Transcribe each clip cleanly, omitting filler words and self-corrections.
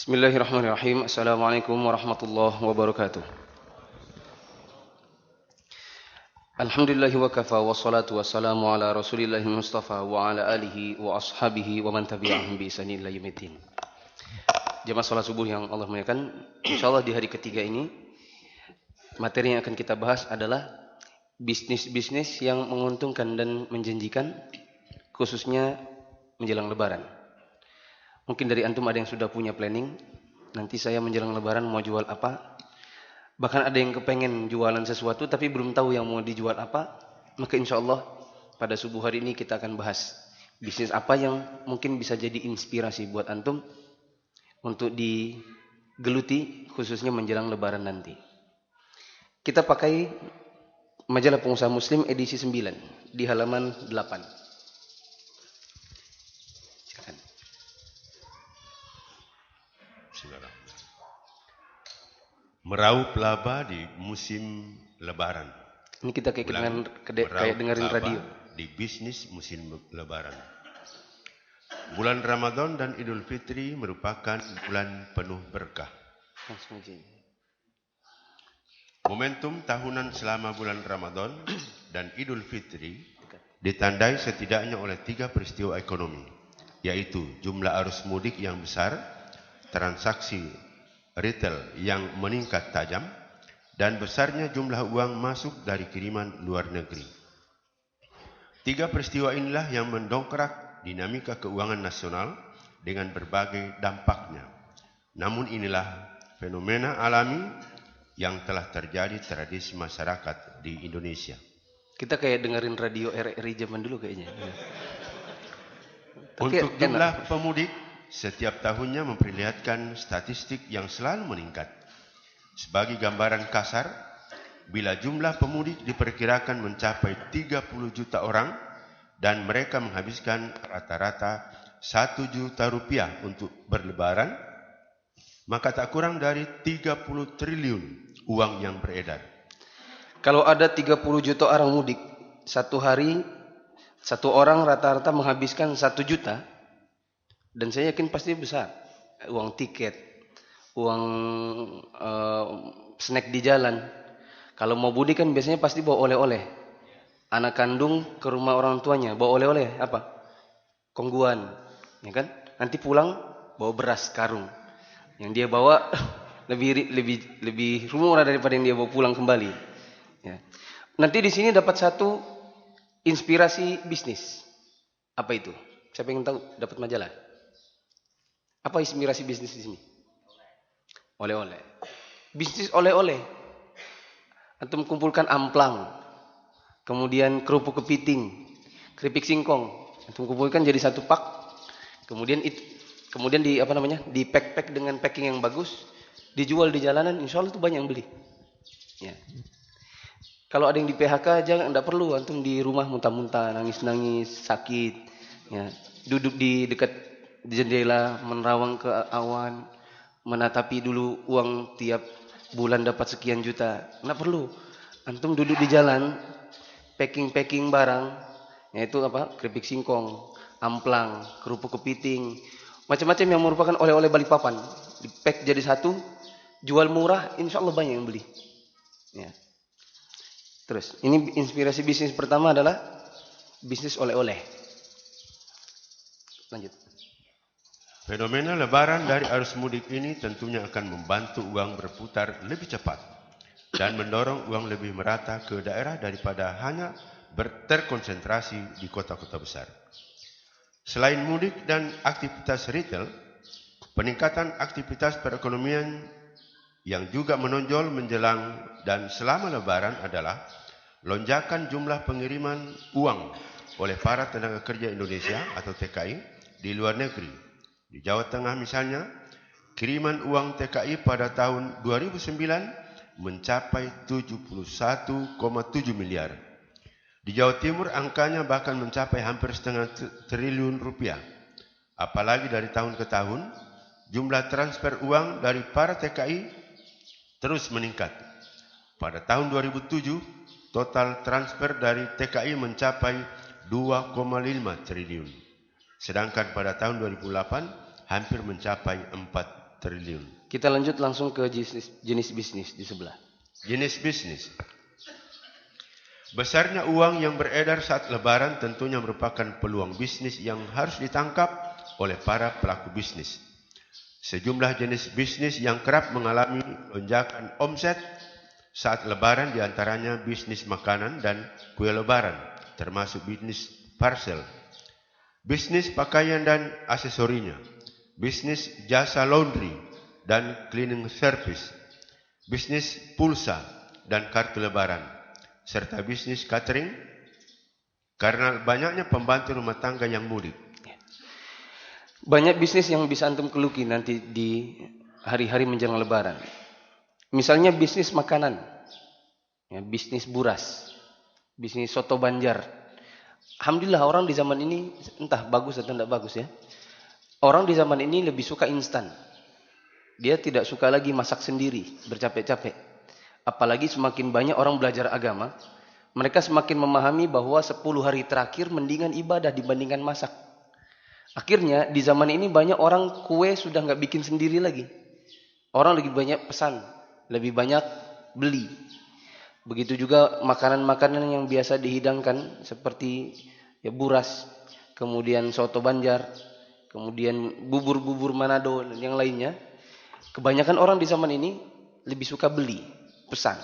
Bismillahirrahmanirrahim. Assalamualaikum warahmatullahi wabarakatuh. Alhamdulillahi wa kafa wa salatu wassalamu ala rasulillahi mustafa wa ala alihi wa ashabihi wa man tabi'ahum bi ihsanin ila yaumiddin. Jamaah salat subuh yang Allah muliakan, insyaallah di hari ketiga ini materi yang akan kita bahas adalah bisnis-bisnis yang menguntungkan dan menjanjikan, khususnya menjelang lebaran. Mungkin dari antum ada yang sudah punya planning, nanti saya menjelang lebaran mau jual apa. Bahkan ada yang kepengen jualan sesuatu tapi belum tahu yang mau dijual apa. Maka insya Allah pada subuh hari ini kita akan bahas bisnis apa yang mungkin bisa jadi inspirasi buat antum untuk digeluti khususnya menjelang lebaran nanti. Kita pakai majalah Pengusaha Muslim edisi 9 di halaman 8. Meraup laba di musim lebaran. Ini kita kayak dengerin radio. Di bisnis musim lebaran. Bulan Ramadan dan Idul Fitri merupakan bulan penuh berkah. Momentum tahunan selama bulan Ramadan dan Idul Fitri ditandai setidaknya oleh 3 peristiwa ekonomi, yaitu jumlah arus mudik yang besar, transaksi retail yang meningkat tajam, dan besarnya jumlah uang masuk dari kiriman luar negeri. 3 peristiwa inilah yang mendongkrak dinamika keuangan nasional dengan berbagai dampaknya. Namun inilah fenomena alami yang telah terjadi tradisi masyarakat di Indonesia. Kita kayak dengerin radio RRI zaman dulu kayaknya. Untuk jumlah pemudik, setiap tahunnya memperlihatkan statistik yang selalu meningkat. Sebagai gambaran kasar, bila jumlah pemudik diperkirakan mencapai 30 juta orang dan mereka menghabiskan rata-rata 1 juta rupiah untuk berlebaran, maka tak kurang dari 30 triliun uang yang beredar. Kalau ada 30 juta orang mudik, satu hari satu orang rata-rata menghabiskan 1 juta, dan saya yakin pasti besar. Uang tiket, uang snack di jalan. Kalau mau mudik kan biasanya pasti bawa oleh-oleh. Anak kandung ke rumah orang tuanya bawa oleh-oleh apa? Kongguan, ya kan? Nanti pulang bawa beras karung. Yang dia bawa lebih murah daripada yang dia bawa pulang kembali. Ya. Nanti di sini dapat satu inspirasi bisnis. Apa itu? Siapa yang tahu? Dapat majalah. Apa inspirasi bisnis di sini? Oleh-oleh. Bisnis oleh-oleh. Antum kumpulkan amplang, kemudian kerupuk kepiting, keripik singkong. Antum kumpulkan jadi satu pak. Kemudian di pack dengan packing yang bagus, dijual di jalanan, insya Allah itu banyak yang beli. Ya. Kalau ada yang di PHK jangan, enggak perlu antum di rumah muntah-muntah, nangis-nangis, sakit, ya. Duduk di dekat jendela menerawang ke awan, menatapi dulu uang tiap bulan dapat sekian juta. Enggak perlu. Antum duduk di jalan, packing barang, yaitu apa? Keripik singkong, amplang, kerupuk kepiting, macam-macam yang merupakan oleh-oleh Balikpapan. Di-pack jadi satu, jual murah, insya Allah banyak yang beli. Ya. Terus, ini inspirasi bisnis pertama adalah bisnis oleh-oleh. Lanjut. Fenomena lebaran dari arus mudik ini tentunya akan membantu uang berputar lebih cepat dan mendorong uang lebih merata ke daerah daripada hanya terkonsentrasi di kota-kota besar. Selain mudik dan aktivitas retail, peningkatan aktivitas perekonomian yang juga menonjol menjelang dan selama lebaran adalah lonjakan jumlah pengiriman uang oleh para tenaga kerja Indonesia atau TKI di luar negeri. Di Jawa Tengah misalnya, kiriman uang TKI pada tahun 2009 mencapai 71,7 miliar. Di Jawa Timur angkanya bahkan mencapai hampir setengah triliun rupiah. Apalagi dari tahun ke tahun, jumlah transfer uang dari para TKI terus meningkat. Pada tahun 2007, total transfer dari TKI mencapai 2,5 triliun. Sedangkan pada tahun 2008 hampir mencapai 4 triliun. Kita lanjut langsung ke jenis bisnis di sebelah. Jenis bisnis. Besarnya uang yang beredar saat lebaran tentunya merupakan peluang bisnis yang harus ditangkap oleh para pelaku bisnis. Sejumlah jenis bisnis yang kerap mengalami lonjakan omset saat lebaran diantaranya bisnis makanan dan kue lebaran, termasuk bisnis parcel, bisnis pakaian dan aksesorinya, bisnis jasa laundry dan cleaning service, bisnis pulsa dan kartu lebaran, serta bisnis catering karena banyaknya pembantu rumah tangga yang mudik. Banyak bisnis yang bisa antum keluki nanti di hari-hari menjelang lebaran. Misalnya bisnis makanan, ya, bisnis buras, bisnis soto Banjar. Alhamdulillah orang di zaman ini entah bagus atau tidak bagus ya. Orang di zaman ini lebih suka instan. Dia tidak suka lagi masak sendiri, bercapek-capek. Apalagi semakin banyak orang belajar agama, mereka semakin memahami bahwa 10 hari terakhir mendingan ibadah dibandingkan masak. Akhirnya di zaman ini banyak orang kue sudah nggak bikin sendiri lagi. Orang lebih banyak pesan, lebih banyak beli. Begitu juga makanan-makanan yang biasa dihidangkan seperti ya buras, kemudian soto Banjar, kemudian bubur-bubur Manado dan yang lainnya. Kebanyakan orang di zaman ini lebih suka beli, pesan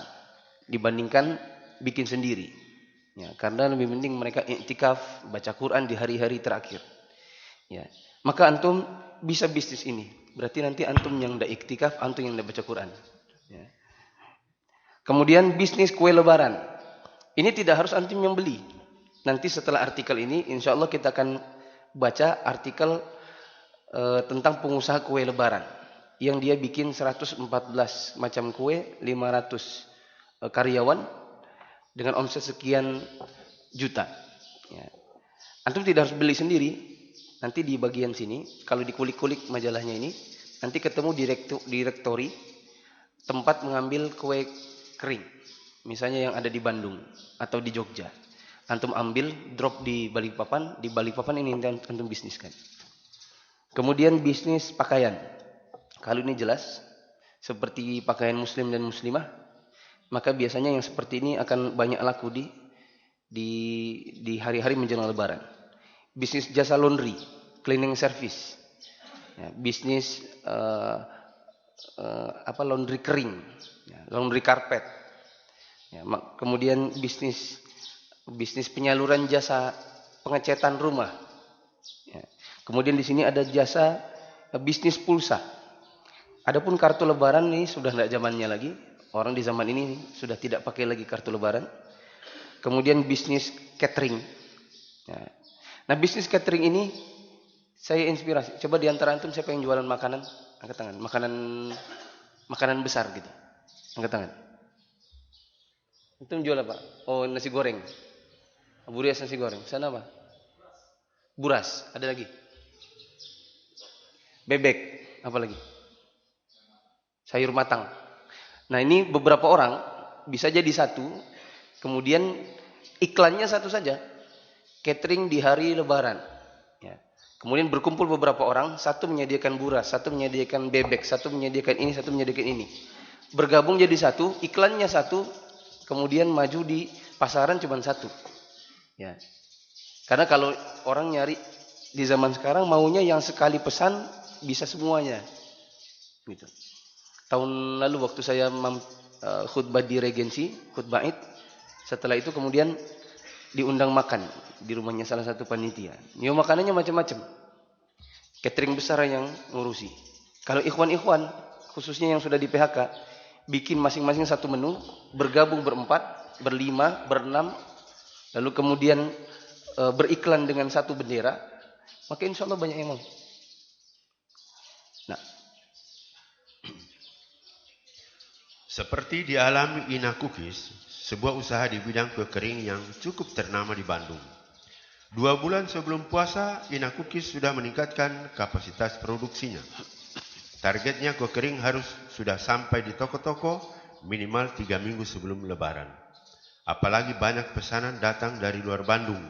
dibandingkan bikin sendiri. Ya, karena lebih penting mereka iktikaf, baca Quran di hari-hari terakhir. Ya, maka antum bisa bisnis ini. Berarti nanti antum yang ndak iktikaf, antum yang ndak baca Quran. Ya. Kemudian bisnis kue lebaran. Ini tidak harus antum yang beli. Nanti setelah artikel ini, insya Allah kita akan baca artikel tentang pengusaha kue lebaran. Yang dia bikin 114 macam kue, 500 karyawan dengan omset sekian juta. Ya. Antum tidak harus beli sendiri. Nanti di bagian sini, kalau dikulik-kulik majalahnya ini, nanti ketemu direktori tempat mengambil kue kering. Misalnya yang ada di Bandung atau di Jogja. Antum ambil, drop di Balikpapan ini antum bisniskan. Kemudian bisnis pakaian. Kalau ini jelas, seperti pakaian muslim dan muslimah, maka biasanya yang seperti ini akan banyak laku di hari-hari menjelang lebaran. Bisnis jasa laundry, cleaning service, ya, bisnis laundry kering, ya, laundry karpet, ya, kemudian bisnis penyaluran jasa pengecatan rumah, ya. Kemudian di sini ada jasa bisnis pulsa. Adapun kartu lebaran ini sudah tidak zamannya lagi, orang di zaman ini sudah tidak pakai lagi kartu lebaran. Kemudian bisnis catering. Ya. Nah, bisnis catering ini saya inspirasi. Coba di antara antum siapa yang jualan makanan? Angkat tangan. Makanan besar gitu. Angkat tangan. Antum jual apa? Oh, nasi goreng. Abu Rias nasi goreng. Sana apa? Buras. Ada lagi? Bebek. Apa lagi? Sayur matang. Nah, ini beberapa orang bisa jadi satu. Kemudian iklannya satu saja. Catering di hari lebaran. Ya. Kemudian berkumpul beberapa orang, satu menyediakan buras, satu menyediakan bebek, satu menyediakan ini, satu menyediakan ini. Bergabung jadi satu, iklannya satu, kemudian maju di pasaran cuma satu. Ya. Karena kalau orang nyari di zaman sekarang maunya yang sekali pesan bisa semuanya. Gitu. Tahun lalu waktu saya khutbah di Regensi, khutbah Id, setelah itu kemudian diundang makan di rumahnya salah satu panitia. Yo makanannya macam-macam. Catering besar yang ngurusi. Kalau ikhwan-ikhwan, khususnya yang sudah di PHK, bikin masing-masing satu menu, bergabung berempat, berlima, berenam, lalu kemudian beriklan dengan satu bendera, maka insya Allah banyak yang mau. Nah, seperti dialami Ina Cookies, sebuah usaha di bidang kue kering yang cukup ternama di Bandung. 2 bulan sebelum puasa, Ina Cookies sudah meningkatkan kapasitas produksinya. Targetnya kue kering harus sudah sampai di toko-toko minimal 3 minggu sebelum lebaran. Apalagi banyak pesanan datang dari luar Bandung,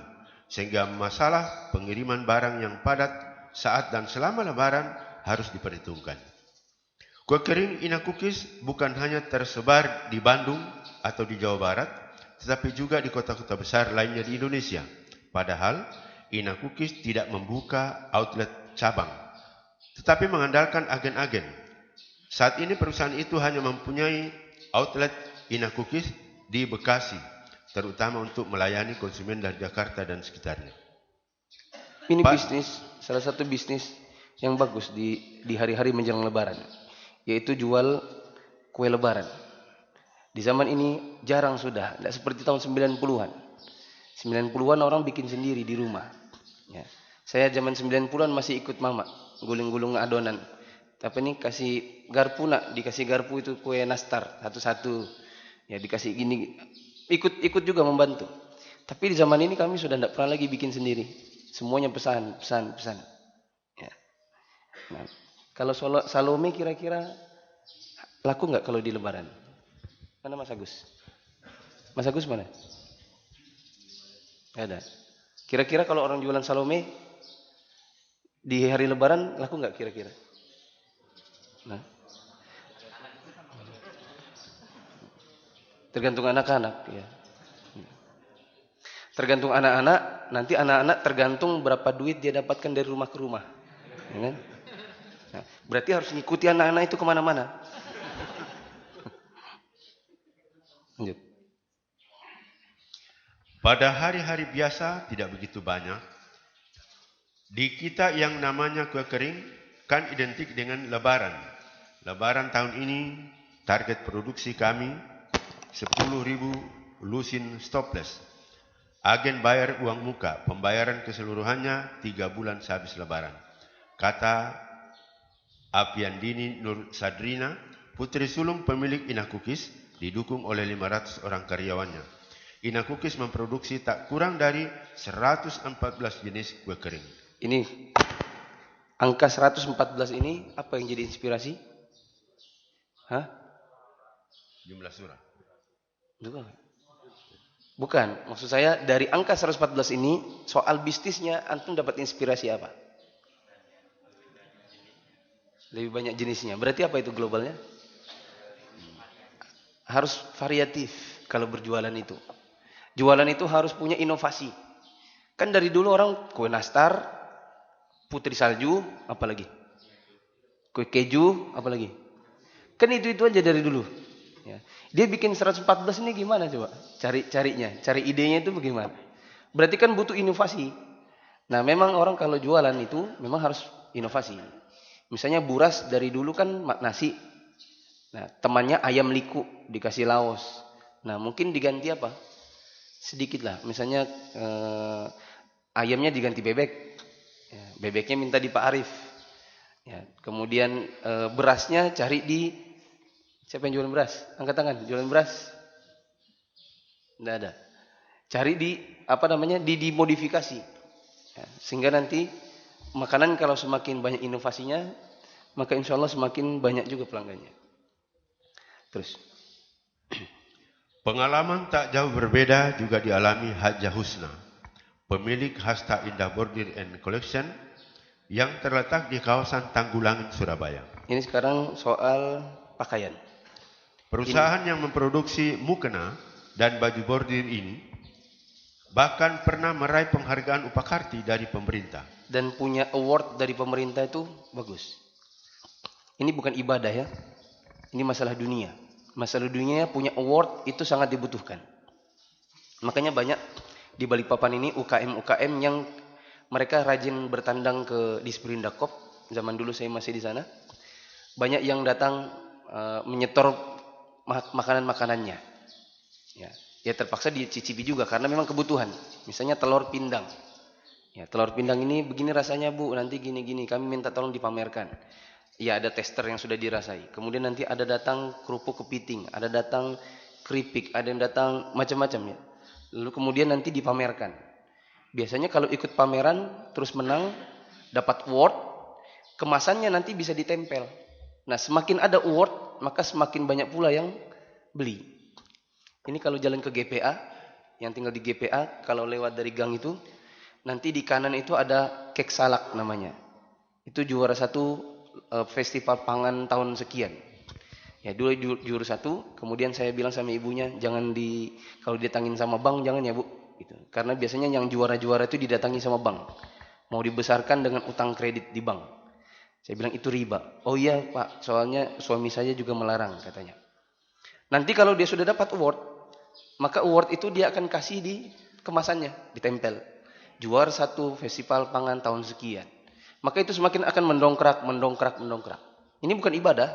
sehingga masalah pengiriman barang yang padat saat dan selama lebaran harus diperhitungkan. Kue kering Ina Cookies bukan hanya tersebar di Bandung atau di Jawa Barat, tetapi juga di kota-kota besar lainnya di Indonesia. Padahal Ina Cookies tidak membuka outlet cabang, tetapi mengandalkan agen-agen. Saat ini perusahaan itu hanya mempunyai outlet Ina Cookies di Bekasi, terutama untuk melayani konsumen dari Jakarta dan sekitarnya. Ini bisnis, salah satu bisnis yang bagus di hari-hari menjelang Lebaran, yaitu jual kue Lebaran. Di zaman ini jarang sudah, tidak seperti tahun 90-an. 90-an orang bikin sendiri di rumah. Ya. Saya zaman 90-an masih ikut mama, gulung-gulung adonan. Tapi ini kasih garpu nak, dikasih garpu itu kue nastar satu-satu. Ya dikasih gini, ikut juga membantu. Tapi di zaman ini kami sudah tidak pernah lagi bikin sendiri. Semuanya pesan. Ya. Nah, kalau Salome kira-kira laku nggak kalau di Lebaran? Mana Mas Agus? Mas Agus mana? Gak ada. Kira-kira kalau orang jualan Salome di hari Lebaran laku nggak kira-kira? Nah, tergantung anak-anak ya. Tergantung anak-anak, nanti anak-anak tergantung berapa duit dia dapatkan dari rumah ke rumah. Ya kan? Nah, berarti harus ngikuti anak-anak itu kemana-mana. Lanjut. Pada hari-hari biasa tidak begitu banyak. Di kita yang namanya kue kering kan identik dengan Lebaran. Lebaran tahun ini target produksi kami 10.000 lusin stopless. Agen bayar uang muka, pembayaran keseluruhannya 3 bulan sehabis Lebaran. Kata Apiandini Nur Sadrina, putri sulung pemilik Ina Cookies, didukung oleh 500 orang karyawannya. Ina Cookies memproduksi tak kurang dari 114 jenis kue kering. Ini angka 114 ini apa yang jadi inspirasi? Hah? Jumlah surah. Bukan, maksud saya dari angka 114 ini soal bisnisnya antum dapat inspirasi apa? Lebih banyak jenisnya. Berarti apa itu globalnya? Harus variatif kalau berjualan itu. Jualan itu harus punya inovasi. Kan dari dulu orang kue nastar, putri salju, apalagi? Kue keju, apalagi? Kan itu aja dari dulu. Ya. Dia bikin 114 ini gimana coba? Cari idenya itu bagaimana? Berarti kan butuh inovasi. Nah memang orang kalau jualan itu memang harus inovasi. Misalnya buras dari dulu kan nasi. Nah temannya ayam liku dikasih laos. Nah mungkin diganti apa? Sedikit lah. Misalnya ayamnya diganti bebek. Ya, bebeknya minta di Pak Arif. Ya, kemudian berasnya cari di siapa yang jualan beras? Angkat tangan, jualan beras? Tidak ada. Cari di apa namanya? Dimodifikasi. Ya, sehingga nanti makanan kalau semakin banyak inovasinya, maka insya Allah semakin banyak juga pelanggannya. Terus. Pengalaman tak jauh berbeda juga dialami Hajah Husna, pemilik Hasta Indah Bordir and Collection yang terletak di kawasan Tanggulangin, Surabaya. Ini sekarang soal pakaian. Perusahaan yang memproduksi mukena dan baju bordir ini bahkan pernah meraih penghargaan Upakarti dari pemerintah. Dan punya award dari pemerintah itu bagus. Ini bukan ibadah ya. Ini masalah dunia. Masalah dunia punya award itu sangat dibutuhkan. Makanya banyak di Balikpapan ini UKM-UKM yang mereka rajin bertandang ke Disperindak. Zaman dulu saya masih di sana. Banyak yang datang menyetor makanan-makanannya. Ya terpaksa dicicipi juga karena memang kebutuhan. Misalnya telur pindang. Ya, telur pindang ini begini rasanya Bu, nanti gini-gini, kami minta tolong dipamerkan. Ya ada tester yang sudah dirasai. Kemudian nanti ada datang kerupuk kepiting, ada datang keripik, ada yang datang macam-macam ya. Lalu kemudian nanti dipamerkan. Biasanya kalau ikut pameran terus menang, dapat award, kemasannya nanti bisa ditempel. Nah semakin ada award, maka semakin banyak pula yang beli. Ini kalau jalan ke GPA, yang tinggal di GPA, kalau lewat dari gang itu, nanti di kanan itu ada kek salak namanya. Itu juara 1 festival pangan tahun sekian. Ya dulu juara 1, kemudian saya bilang sama ibunya, jangan kalau didatangin sama bank jangan ya Bu. Gitu. Karena biasanya yang juara-juara itu didatangi sama bank. Mau dibesarkan dengan utang kredit di bank. Saya bilang itu riba. Oh iya Pak, soalnya suami saya juga melarang katanya. Nanti kalau dia sudah dapat award, maka award itu dia akan kasih di kemasannya, ditempel. Juara 1 festival pangan tahun sekian. Maka itu semakin akan mendongkrak. Ini bukan ibadah,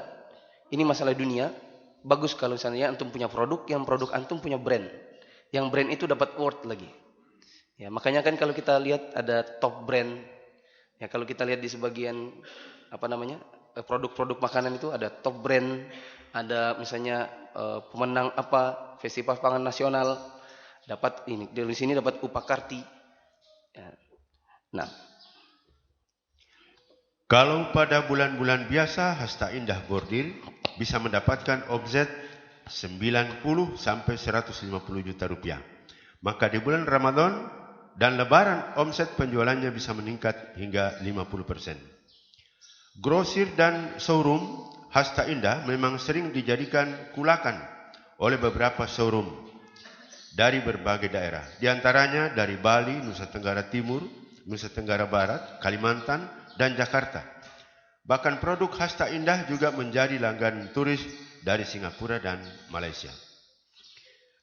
ini masalah dunia. Bagus kalau misalnya antum punya produk, yang produk antum punya brand. Yang brand itu dapat award lagi. Ya, makanya kan kalau kita lihat ada top brand. Ya, kalau kita lihat di sebagian produk-produk makanan itu ada top brand, ada misalnya pemenang festival pangan nasional dapat ini, dari sini dapat Upakarti. Ya. Nah, kalau pada bulan-bulan biasa Hasta Indah Bordil bisa mendapatkan omset 90 sampai 150 juta rupiah. Maka di bulan Ramadan dan Lebaran omset penjualannya bisa meningkat hingga 50%. Grosir dan showroom Hasta Indah memang sering dijadikan kulakan oleh beberapa showroom dari berbagai daerah. Di antaranya dari Bali, Nusa Tenggara Timur, Nusa Tenggara Barat, Kalimantan, dan Jakarta. Bahkan produk Hasta Indah juga menjadi langganan turis dari Singapura dan Malaysia.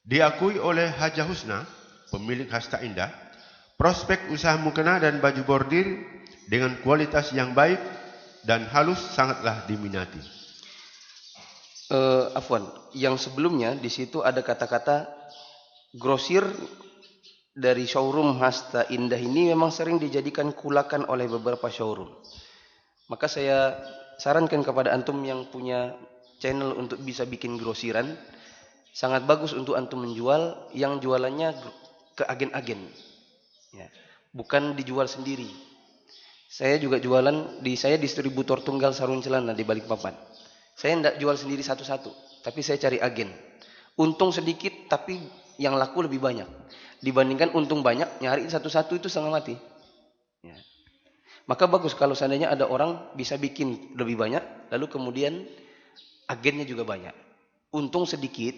Diakui oleh Haja Husna, pemilik Hasta Indah, prospek usaha mukena dan baju bordir dengan kualitas yang baik dan halus sangatlah diminati. Afwan, yang sebelumnya di situ ada kata-kata grosir dari showroom Hasta Indah ini memang sering dijadikan kulakan oleh beberapa showroom. Maka saya sarankan kepada antum yang punya channel untuk bisa bikin grosiran, sangat bagus untuk antum menjual yang jualannya ke agen-agen. Ya, bukan dijual sendiri. Saya juga jualan, saya distributor tunggal sarung celana di Balikpapan. Saya tidak jual sendiri satu-satu, tapi saya cari agen. Untung sedikit, tapi yang laku lebih banyak. Dibandingkan untung banyak, nyari satu-satu itu setengah mati. Ya. Maka bagus kalau seandainya ada orang bisa bikin lebih banyak, lalu kemudian agennya juga banyak. Untung sedikit,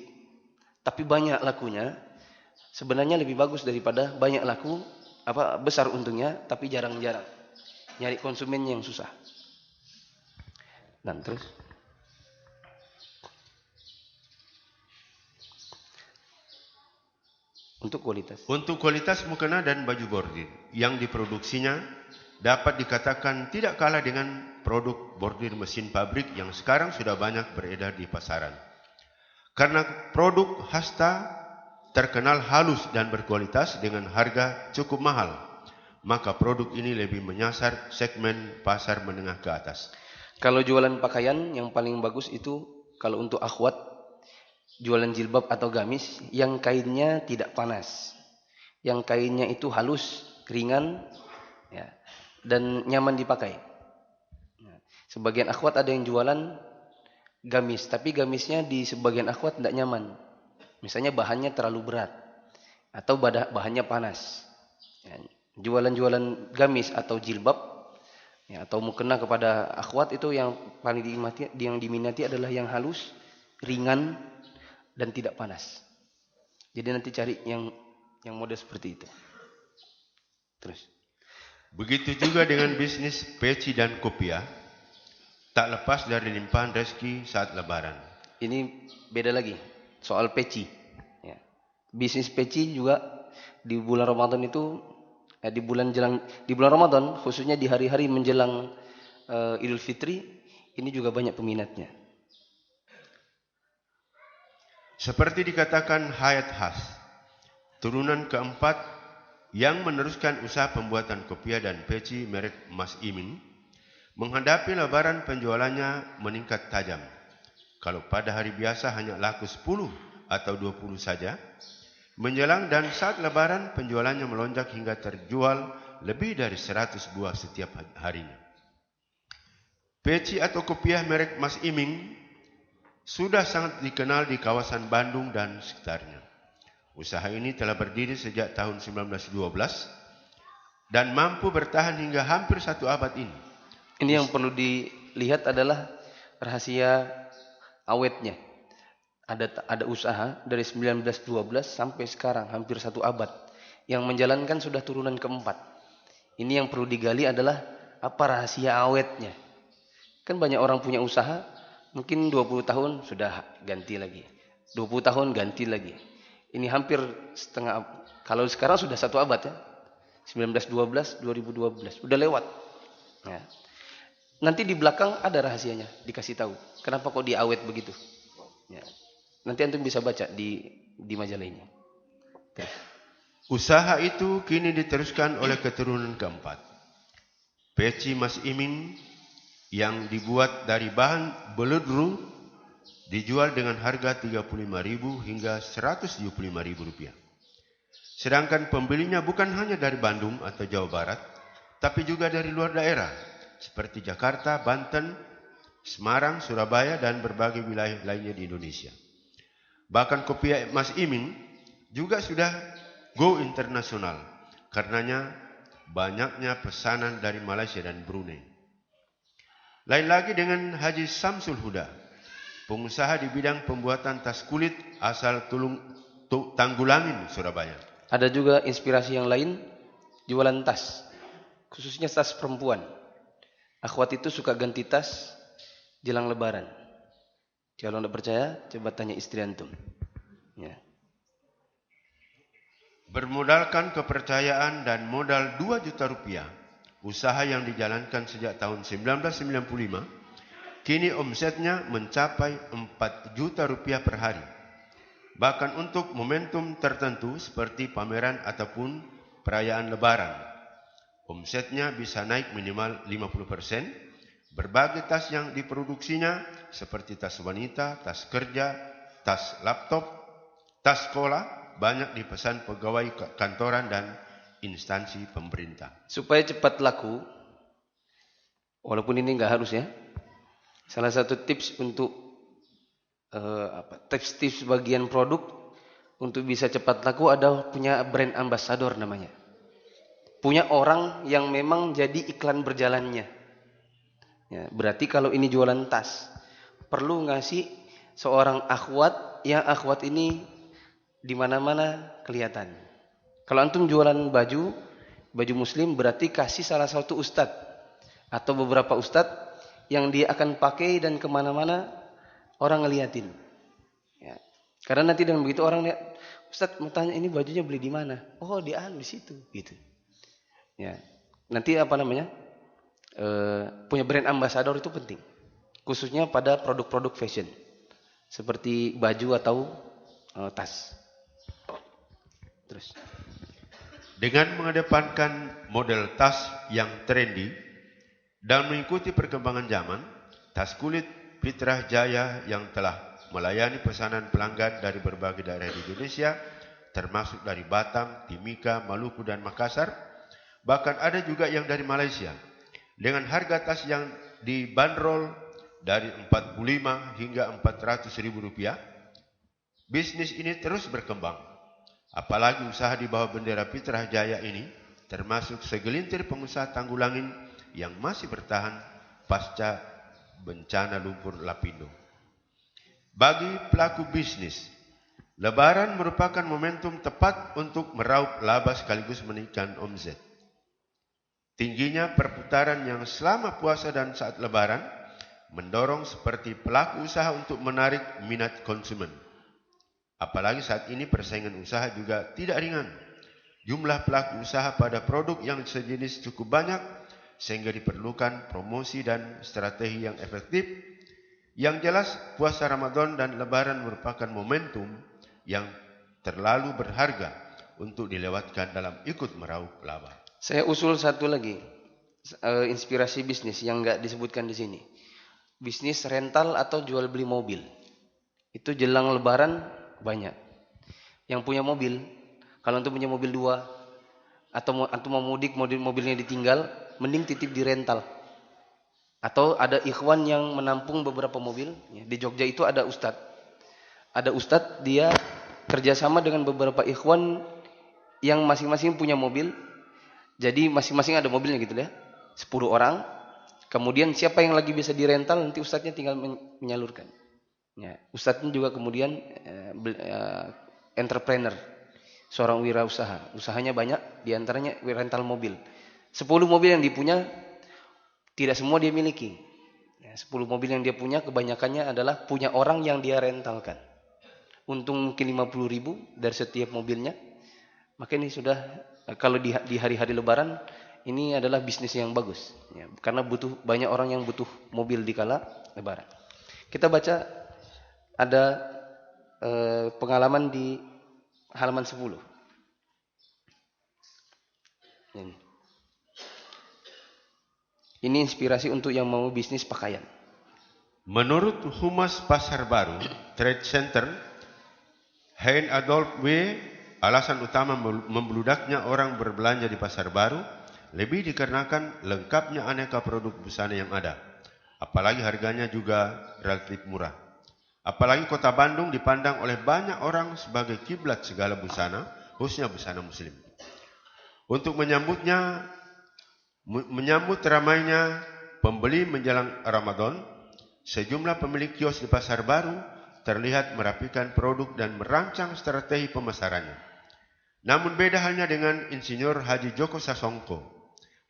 tapi banyak lakunya. Sebenarnya lebih bagus daripada banyak laku, besar untungnya, tapi jarang-jarang. Nyari konsumen yang susah. Dan terus. Untuk kualitas mukena dan baju bordir yang diproduksinya dapat dikatakan tidak kalah dengan produk bordir mesin pabrik yang sekarang sudah banyak beredar di pasaran. Karena produk Hasta terkenal halus dan berkualitas dengan harga cukup mahal, maka produk ini lebih menyasar segmen pasar menengah ke atas. Kalau jualan pakaian yang paling bagus itu kalau untuk akhwat, jualan jilbab atau gamis yang kainnya tidak panas, yang kainnya itu halus, ringan, ya, dan nyaman dipakai. Sebagian akhwat ada yang jualan gamis, tapi gamisnya di sebagian akhwat tidak nyaman. Misalnya bahannya terlalu berat atau bahannya panas. Ya, jualan-jualan gamis atau jilbab, ya, atau mukena kepada akhwat itu yang paling diminati adalah yang halus, ringan, dan tidak panas. Jadi nanti cari yang model seperti itu. Terus. Begitu juga dengan bisnis peci dan kopiah, tak lepas dari limpahan rezeki saat Lebaran. Ini beda lagi soal peci. Ya. Bisnis peci juga di bulan Ramadan itu, di bulan Ramadan khususnya di hari-hari menjelang Idul Fitri, ini juga banyak peminatnya. Seperti dikatakan Hayat Has, turunan keempat yang meneruskan usaha pembuatan kopiah dan peci merek Mas Imin, menghadapi Lebaran penjualannya meningkat tajam. Kalau pada hari biasa hanya laku 10 atau 20 saja, menjelang dan saat Lebaran penjualannya melonjak hingga terjual lebih dari 100 buah setiap harinya. Peci atau kopiah merek Mas Iming sudah sangat dikenal di kawasan Bandung dan sekitarnya. Usaha ini telah berdiri sejak tahun 1912 dan mampu bertahan hingga hampir 1 abad ini. Ini yang perlu lihat adalah rahasia awetnya. Ada usaha dari 1912 sampai sekarang hampir 1 abad yang menjalankan sudah turunan keempat. Ini yang perlu digali adalah apa rahasia awetnya. Kan banyak orang punya usaha, mungkin 20 tahun sudah ganti lagi. 20 tahun ganti lagi. Ini hampir setengah, kalau sekarang sudah 1 abad ya. 1912, 2012, udah lewat. Nah, nanti di belakang ada rahasianya, dikasih tahu. Kenapa kok diawet begitu? Ya. Nanti antum bisa baca di majalah ini. Terus. Usaha itu kini diteruskan oleh keturunan keempat. Peci Mas Imin yang dibuat dari bahan beludru dijual dengan harga Rp35.000 hingga Rp175.000. Sedangkan pembelinya bukan hanya dari Bandung atau Jawa Barat, tapi juga dari luar daerah seperti Jakarta, Banten, Semarang, Surabaya, dan berbagai wilayah lainnya di Indonesia. Bahkan kopi Mas Imin juga sudah go internasional, karenanya banyaknya pesanan dari Malaysia dan Brunei. Lain lagi dengan Haji Samsul Huda, pengusaha di bidang pembuatan tas kulit asal Tanggulangin, Surabaya. Ada juga inspirasi yang lain, jualan tas, khususnya tas perempuan. Akhwat itu suka ganti tas jelang lebaran. Kalau tidak percaya, coba tanya istri antum. Ya. Bermodalkan kepercayaan dan modal Rp2 juta, usaha yang dijalankan sejak tahun 1995, kini omsetnya mencapai Rp4 juta per hari. Bahkan untuk momentum tertentu seperti pameran ataupun perayaan lebaran, omsetnya bisa naik minimal 50%. Berbagai tas yang diproduksinya seperti tas wanita, tas kerja, tas laptop, tas sekolah banyak dipesan pegawai kantoran dan instansi pemerintah. Supaya cepat laku, walaupun ini nggak harus ya. Salah satu tips untuk tips bagian produk untuk bisa cepat laku adalah punya brand ambassador namanya. Punya orang yang memang jadi iklan berjalannya. Ya, berarti kalau ini jualan tas, perlu ngasih seorang akhwat yang akhwat ini di mana-mana kelihatan. Kalau antum jualan baju muslim, berarti kasih salah satu ustadz atau beberapa ustadz yang dia akan pakai dan kemana-mana orang ngeliatin. Ya. Karena nanti dengan begitu orang lihat, ustadz mau tanya ini bajunya beli di mana? Oh di situ, gitu. Ya, nanti apa namanya? Punya brand ambassador itu penting, khususnya pada produk-produk fashion seperti baju atau tas. Terus dengan mengedepankan model tas yang trendy dan mengikuti perkembangan zaman, tas kulit Fitrah Jaya yang telah melayani pesanan pelanggan dari berbagai daerah di Indonesia, termasuk dari Batam, Timika, Maluku, dan Makassar, bahkan ada juga yang dari Malaysia. Dengan harga tas yang dibanderol dari Rp45 hingga Rp400.000, bisnis ini terus berkembang. Apalagi usaha di bawah bendera Fitrah Jaya ini termasuk segelintir pengusaha Tanggulangin yang masih bertahan pasca bencana lumpur Lapindo. Bagi pelaku bisnis, Lebaran merupakan momentum tepat untuk meraup laba sekaligus menaikkan omset. Tingginya perputaran yang selama puasa dan saat lebaran mendorong seperti pelaku usaha untuk menarik minat konsumen. Apalagi saat ini persaingan usaha juga tidak ringan. Jumlah pelaku usaha pada produk yang sejenis cukup banyak sehingga diperlukan promosi dan strategi yang efektif. Yang jelas puasa Ramadan dan lebaran merupakan momentum yang terlalu berharga untuk dilewatkan dalam ikut meraup laba. Saya usul satu lagi, inspirasi bisnis yang nggak disebutkan di sini. Bisnis rental atau jual beli mobil. Itu jelang lebaran banyak. Yang punya mobil, kalau antum punya mobil 2, atau antum mau mudik, mobilnya ditinggal, mending titip di rental. Atau ada ikhwan yang menampung beberapa mobil. Di Jogja itu ada ustadz. Ada ustadz, dia kerjasama dengan beberapa ikhwan yang masing-masing punya mobil. Jadi masing-masing ada mobilnya gitu ya. 10 orang. Kemudian siapa yang lagi bisa dirental, nanti ustadznya tinggal menyalurkan. Ya, ustadznya juga kemudian entrepreneur, seorang wirausaha. Usahanya banyak, diantaranya rental mobil. 10 mobil yang dipunya, tidak semua dia miliki. Ya, 10 mobil yang dia punya, kebanyakannya adalah punya orang yang dia rentalkan. Untung mungkin 50.000 dari setiap mobilnya. Maka ini sudah, kalau di hari-hari lebaran, ini adalah bisnis yang bagus. Ya, karena banyak orang yang butuh mobil di kala lebaran. Kita baca ada pengalaman di halaman 10. Ini inspirasi untuk yang mau bisnis pakaian. Menurut Humas Pasar Baru Trade Center, Hein Adolf W., alasan utama membludaknya orang berbelanja di Pasar Baru lebih dikarenakan lengkapnya aneka produk busana yang ada. Apalagi harganya juga relatif murah. Apalagi kota Bandung dipandang oleh banyak orang sebagai kiblat segala busana, khususnya busana muslim. Untuk menyambut ramainya pembeli menjelang Ramadan, sejumlah pemilik kios di Pasar Baru terlihat merapikan produk dan merancang strategi pemasarannya. Namun beda halnya dengan Insinyur Haji Joko Sasongko,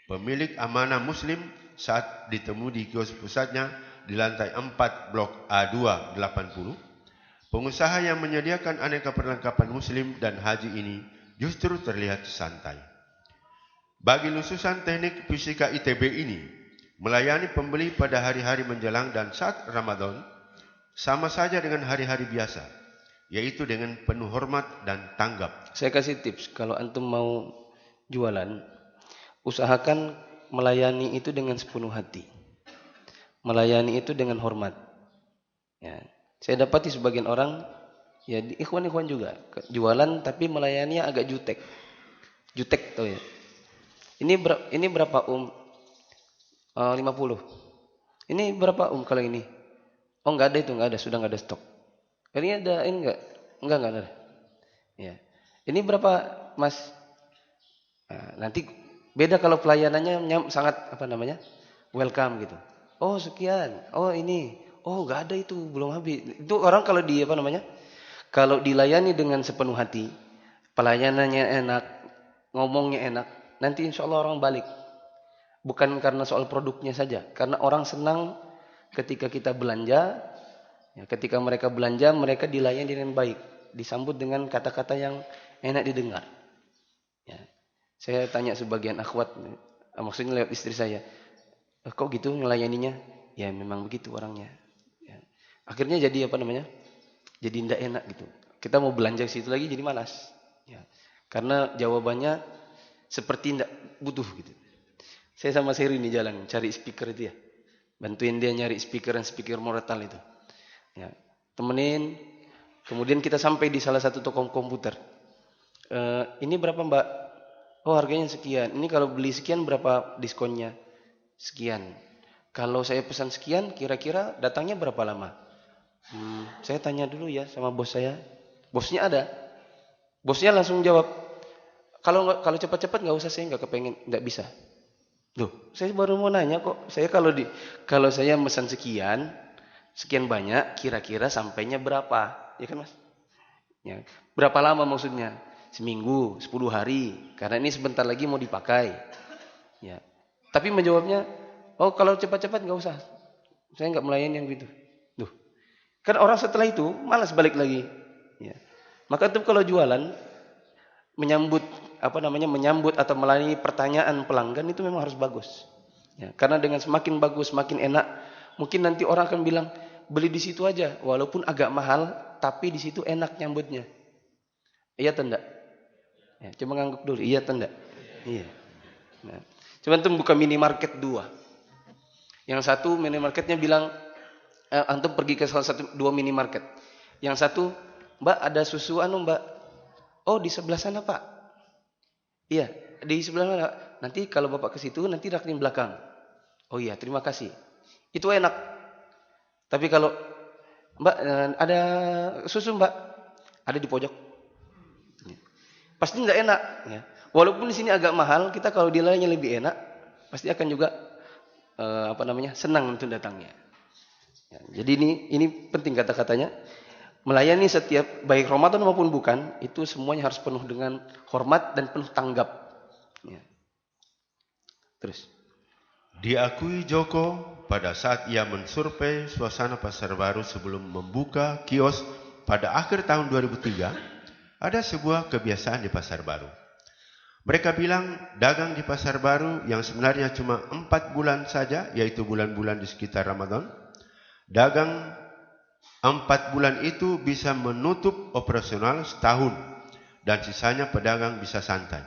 pemilik Amanah Muslim, saat ditemui di kios pusatnya di lantai 4 Blok A2 80. Pengusaha yang menyediakan aneka perlengkapan muslim dan haji ini justru terlihat santai. Bagi lulusan teknik fisika ITB ini, melayani pembeli pada hari-hari menjelang dan saat Ramadan sama saja dengan hari-hari biasa, yaitu dengan penuh hormat dan tanggap. Saya kasih tips, kalau antum mau jualan, usahakan melayani itu dengan sepenuh hati. Melayani itu dengan hormat. Ya. Saya dapati sebagian orang, ya ikhwan-ikhwan juga, jualan tapi melayaninya agak jutek. Jutek tuh ya. Ini berapa 50. Ini berapa kalau ini? Oh enggak ada itu, enggak ada, sudah enggak ada stok. Ini ada, ini enggak ada. Ya. Ini berapa Mas? Nah, nanti beda kalau pelayanannya sangat welcome gitu. Oh sekian, oh ini, oh enggak ada itu, belum habis. Itu orang kalau kalau dilayani dengan sepenuh hati, pelayanannya enak, ngomongnya enak, nanti insya Allah orang balik. Bukan karena soal produknya saja, karena orang senang ketika kita belanja, ya, ketika mereka belanja, mereka dilayani dengan baik, disambut dengan kata-kata yang enak didengar. Ya. Saya tanya sebagian akhwat, maksudnya lewat istri saya, kok gitu ngelayaninya? Ya memang begitu orangnya. Ya. Akhirnya jadi jadi tidak enak gitu. Kita mau belanja ke situ lagi jadi malas. Ya. Karena jawabannya seperti tidak butuh gitu. Saya sama Seri nih jalan cari speaker itu ya. Bantuin dia nyari speaker dan speaker Moretal itu. Ya. Temenin. Kemudian kita sampai di salah satu toko komputer. Ini berapa Mbak? Oh harganya sekian. Ini kalau beli sekian berapa diskonnya? Sekian. Kalau saya pesan sekian, kira-kira datangnya berapa lama? Saya tanya dulu ya sama bos saya. Bosnya ada. Bosnya langsung jawab, kalau cepat-cepat nggak usah, saya nggak kepengen, nggak bisa. Loh, saya baru mau nanya kok. Saya kalau saya pesan sekian banyak, kira-kira sampainya berapa? Ya kan Mas? Ya. Berapa lama maksudnya? Seminggu, 10 hari. Karena ini sebentar lagi mau dipakai. Ya. Tapi menjawabnya, oh kalau cepat-cepat nggak usah. Saya nggak melayani yang gitu. Duh. Kan orang setelah itu malas balik lagi. Ya. Maka itu kalau jualan menyambut atau melayani pertanyaan pelanggan itu memang harus bagus. Ya. Karena dengan semakin bagus, semakin enak, mungkin nanti orang akan bilang beli di situ aja, walaupun agak mahal, tapi di situ enak nyambutnya. Iya atau enggak? Ya, coba ngangguk dulu, iya atau enggak? Iya. Nah. Cuman itu buka minimarket 2. Yang satu minimarketnya bilang, antum pergi ke salah satu 2 minimarket. Yang satu, Mbak ada susu Mbak? Oh di sebelah sana Pak. Iya, di sebelah mana? Nanti kalau Bapak ke situ, nanti rakning belakang. Oh iya, terima kasih. Itu enak. Tapi kalau Mbak ada susu Mbak? Ada di pojok. Pasti tidak enak. Ya. Walaupun di sini agak mahal, kita kalau dilayani lebih enak, pasti akan juga senang untuk datangnya. Ya, jadi ini penting kata-katanya. Melayani setiap baik Ramadan maupun bukan, itu semuanya harus penuh dengan hormat dan penuh tanggap. Ya. Terus. Diakui Joko pada saat ia mensurvei suasana pasar baru sebelum membuka kios pada akhir tahun 2003, ada sebuah kebiasaan di pasar baru. Mereka bilang dagang di pasar baru yang sebenarnya cuma 4 bulan saja, yaitu bulan-bulan di sekitar Ramadan, dagang 4 bulan itu bisa menutup operasional setahun dan sisanya pedagang bisa santai.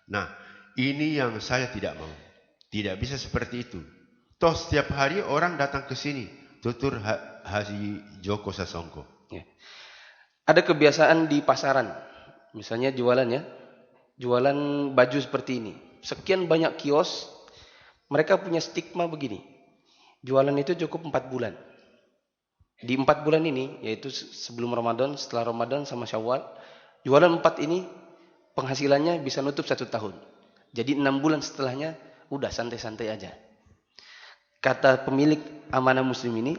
Nah, ini yang saya tidak mau. Tidak bisa seperti itu. Toh setiap hari orang datang ke sini, tutur Haji Joko Sasongko. Ya. Ada kebiasaan di pasaran, misalnya jualan baju seperti ini. Sekian banyak kios, mereka punya stigma begini. Jualan itu cukup 4 bulan. Di 4 bulan ini, yaitu sebelum Ramadan, setelah Ramadan sama Syawal, jualan 4 ini penghasilannya bisa nutup 1 tahun. Jadi 6 bulan setelahnya udah santai-santai aja. Kata pemilik Amanah Muslim ini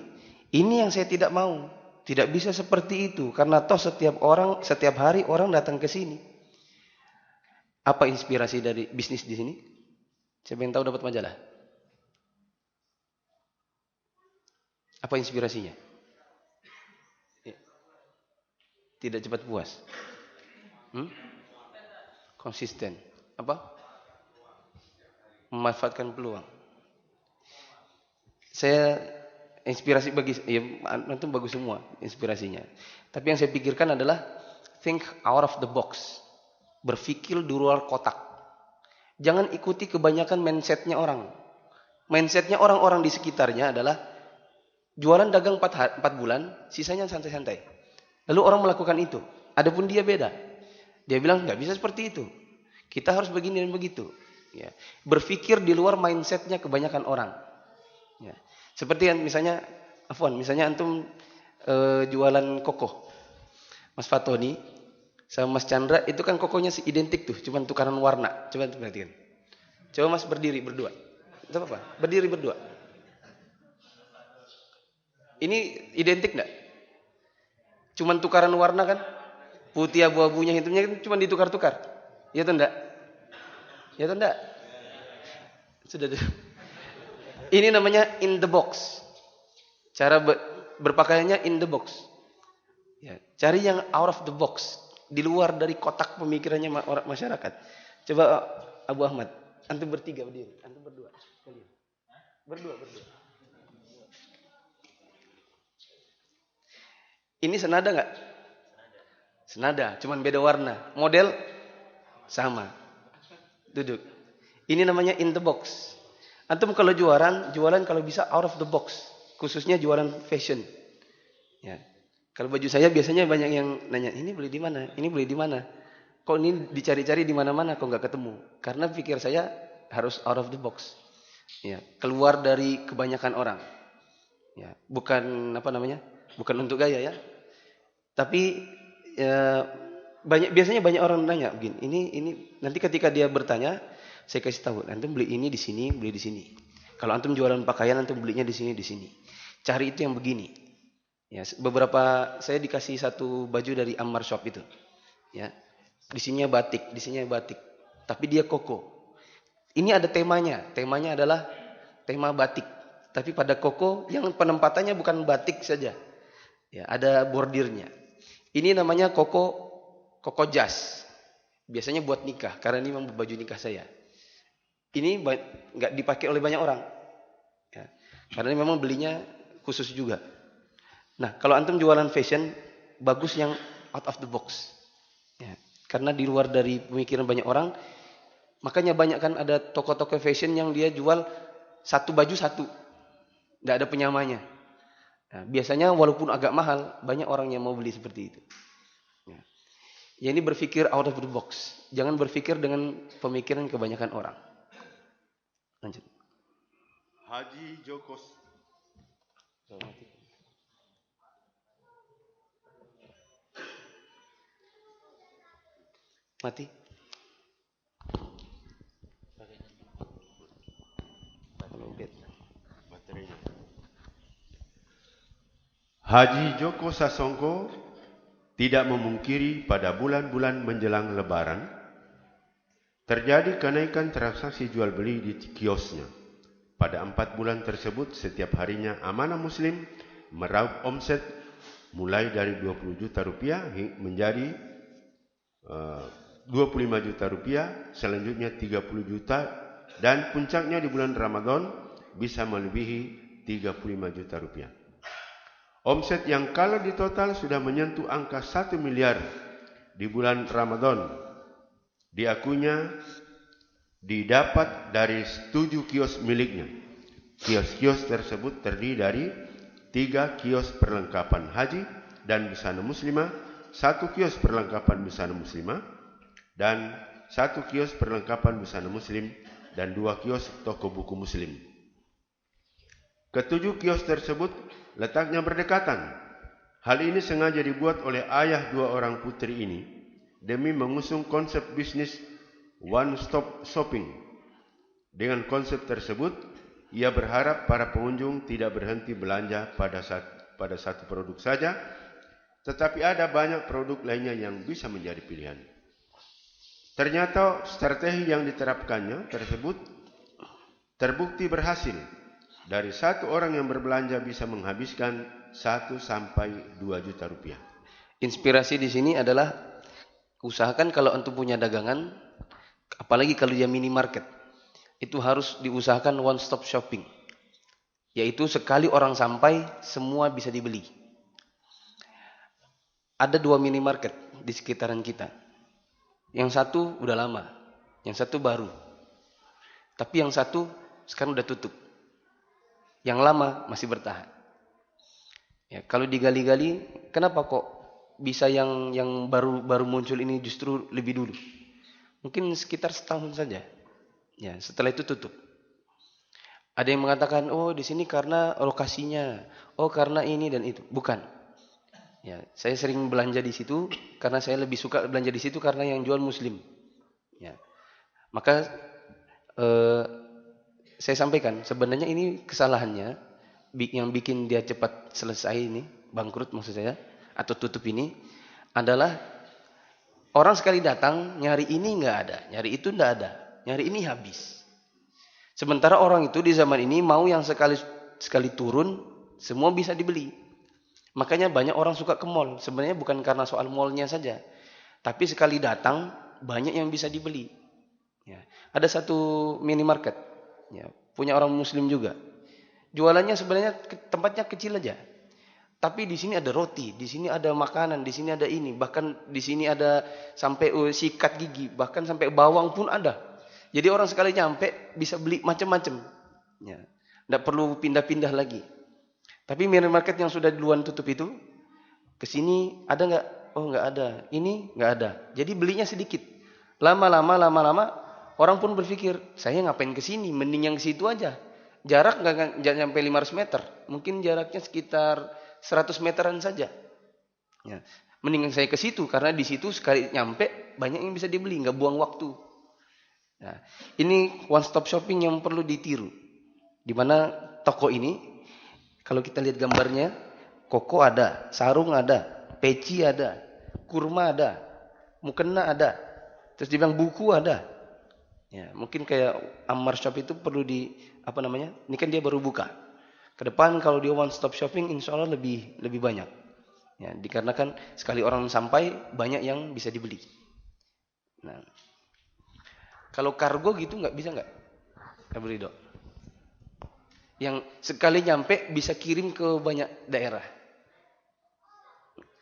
yang saya tidak mau. Tidak bisa seperti itu karena toh setiap hari orang datang ke sini. Apa inspirasi dari bisnis di sini? Siapa yang tahu dapat majalah? Apa inspirasinya? Tidak cepat puas. Konsisten. Apa? Memanfaatkan peluang. Saya inspirasi itu bagus semua inspirasinya. Tapi yang saya pikirkan adalah think out of the box. Berpikir di luar kotak. Jangan ikuti kebanyakan mindsetnya orang. Mindsetnya orang-orang di sekitarnya adalah jualan dagang 4 bulan, sisanya santai-santai. Lalu orang melakukan itu. Adapun dia beda. Dia bilang nggak bisa seperti itu. Kita harus begini dan begitu. Ya. Berpikir di luar mindsetnya kebanyakan orang. Ya. Seperti yang misalnya antum jualan koko. Mas Fatoni sama Mas Chandra itu kan kokonya identik tuh, cuman tukaran warna. Coba perhatikan. Coba Mas berdiri berdua. Itu apa? Berdiri berdua. Ini identik enggak? Cuman tukaran warna kan? Putih abu-abunya hitamnya kan cuma ditukar-tukar. Ya atau enggak? Ya atau enggak? Sudah. Ini namanya in the box. Cara berpakaiannya in the box. Ya, cari yang out of the box, di luar dari kotak pemikirannya masyarakat. Coba Abu Ahmad, antum bertiga berdiri, antum berdua. Kalian. Berdua. Ini senada enggak? Senada, cuman beda warna. Model sama. Duduk. Ini namanya in the box. Antum kalau jualan kalau bisa out of the box. Khususnya jualan fashion. Ya. Kalau baju saya biasanya banyak yang nanya, ini beli di mana? Ini beli di mana? Kok ini dicari-cari di mana-mana kok nggak ketemu? Karena pikir saya harus out of the box. Ya, keluar dari kebanyakan orang. Ya, bukan bukan untuk gaya ya. Tapi ya, biasanya banyak orang nanya begini. Ini nanti ketika dia bertanya, saya kasih tahu, antum beli ini di sini, beli di sini. Kalau antum jualan pakaian, antum belinya di sini, di sini. Cari itu yang begini. Ya, beberapa saya dikasih satu baju dari Ammar Shop itu. Ya. Di sininya batik, tapi dia koko. Ini ada temanya. Temanya adalah tema batik. Tapi pada koko yang penempatannya bukan batik saja. Ya, ada bordirnya. Ini namanya koko jas. Biasanya buat nikah karena ini memang baju nikah saya. Ini nggak dipakai oleh banyak orang. Ya. Karena ini memang belinya khusus juga. Nah, kalau antum jualan fashion, bagus yang out of the box. Ya, karena di luar dari pemikiran banyak orang, makanya banyak kan ada toko-toko fashion yang dia jual satu baju satu. Nggak ada penyamanya. Nah, biasanya walaupun agak mahal, banyak orang yang mau beli seperti itu. Ya, ini berpikir out of the box. Jangan berpikir dengan pemikiran kebanyakan orang. Lanjut. Haji Joko. Mati. Haji Joko Sasongko tidak memungkiri pada bulan-bulan menjelang Lebaran terjadi kenaikan transaksi jual beli di kiosnya. Pada 4 bulan tersebut, setiap harinya Amanah Muslim meraup omset mulai dari 20 juta rupiah menjadi 25 juta rupiah, selanjutnya 30 juta, dan puncaknya di bulan Ramadan bisa melebihi 35 juta rupiah. Omset yang kalau ditotal sudah menyentuh angka 1 miliar di bulan Ramadan. Diakuinya didapat dari 7 kios miliknya. Kios-kios tersebut terdiri dari 3 kios perlengkapan haji dan busana muslimah, 1 kios perlengkapan busana muslimah, dan 1 kios perlengkapan busana muslim, dan 2 kios toko buku muslim. Ketujuh kios tersebut letaknya berdekatan. Hal ini sengaja dibuat oleh ayah 2 orang putri ini demi mengusung konsep bisnis one stop shopping. Dengan konsep tersebut, ia berharap para pengunjung tidak berhenti belanja pada satu produk saja, tetapi ada banyak produk lainnya yang bisa menjadi pilihan. Ternyata strategi yang diterapkannya tersebut terbukti berhasil. Dari 1 orang yang berbelanja bisa menghabiskan 1 sampai 2 juta rupiah. Inspirasi di sini adalah usahakan kalau antum punya dagangan, apalagi kalau dia minimarket, itu harus diusahakan one stop shopping. Yaitu sekali orang sampai, semua bisa dibeli. Ada 2 minimarket di sekitaran kita. Yang satu udah lama, yang satu baru. Tapi yang satu sekarang udah tutup. Yang lama masih bertahan. Ya, kalau digali-gali, kenapa kok bisa yang baru muncul ini justru lebih dulu? Mungkin sekitar setahun saja. Ya, setelah itu tutup. Ada yang mengatakan, oh di sini karena lokasinya, oh karena ini dan itu. Bukan. Ya, saya sering belanja di situ karena saya lebih suka belanja di situ karena yang jual muslim. Ya. Maka saya sampaikan, sebenarnya ini kesalahannya yang bikin dia cepat selesai ini, bangkrut maksud saya, atau tutup ini adalah orang sekali datang nyari ini nggak ada, nyari itu nggak ada, nyari ini habis. Sementara orang itu di zaman ini mau yang sekali turun semua bisa dibeli. Makanya banyak orang suka ke mall. Sebenarnya bukan karena soal mallnya saja, tapi sekali datang banyak yang bisa dibeli. Ya. Ada satu minimarket, ya, punya orang muslim juga. Jualannya sebenarnya tempatnya kecil aja. Tapi di sini ada roti, di sini ada makanan, di sini ada ini, bahkan di sini ada sampai sikat gigi, bahkan sampai bawang pun ada. Jadi orang sekali nyampe bisa beli macam-macam. Ya. Tidak perlu pindah-pindah lagi. Tapi minimarket yang sudah duluan tutup itu, ke sini ada nggak? Oh nggak ada. Ini nggak ada. Jadi belinya sedikit. Lama-lama orang pun berpikir, saya ngapain ke sini? Mending yang ke situ aja. Jarak nggak sampai 500 meter. Mungkin jaraknya sekitar 100 meteran saja. Ya. Mending saya ke situ karena di situ sekali nyampe banyak yang bisa dibeli, nggak buang waktu. Nah, ini one stop shopping yang perlu ditiru. Di mana toko ini, kalau kita lihat gambarnya, koko ada, sarung ada, peci ada, kurma ada, mukena ada, terus dibilang buku ada. Ya, mungkin kayak Ammar Shop itu perlu ini kan dia baru buka. Ke depan kalau dia one stop shopping, insya Allah lebih banyak. Ya, dikarenakan sekali orang sampai banyak yang bisa dibeli. Nah, kalau kargo gitu nggak bisa nggak? Abu Ridho. Yang sekali nyampe bisa kirim ke banyak daerah.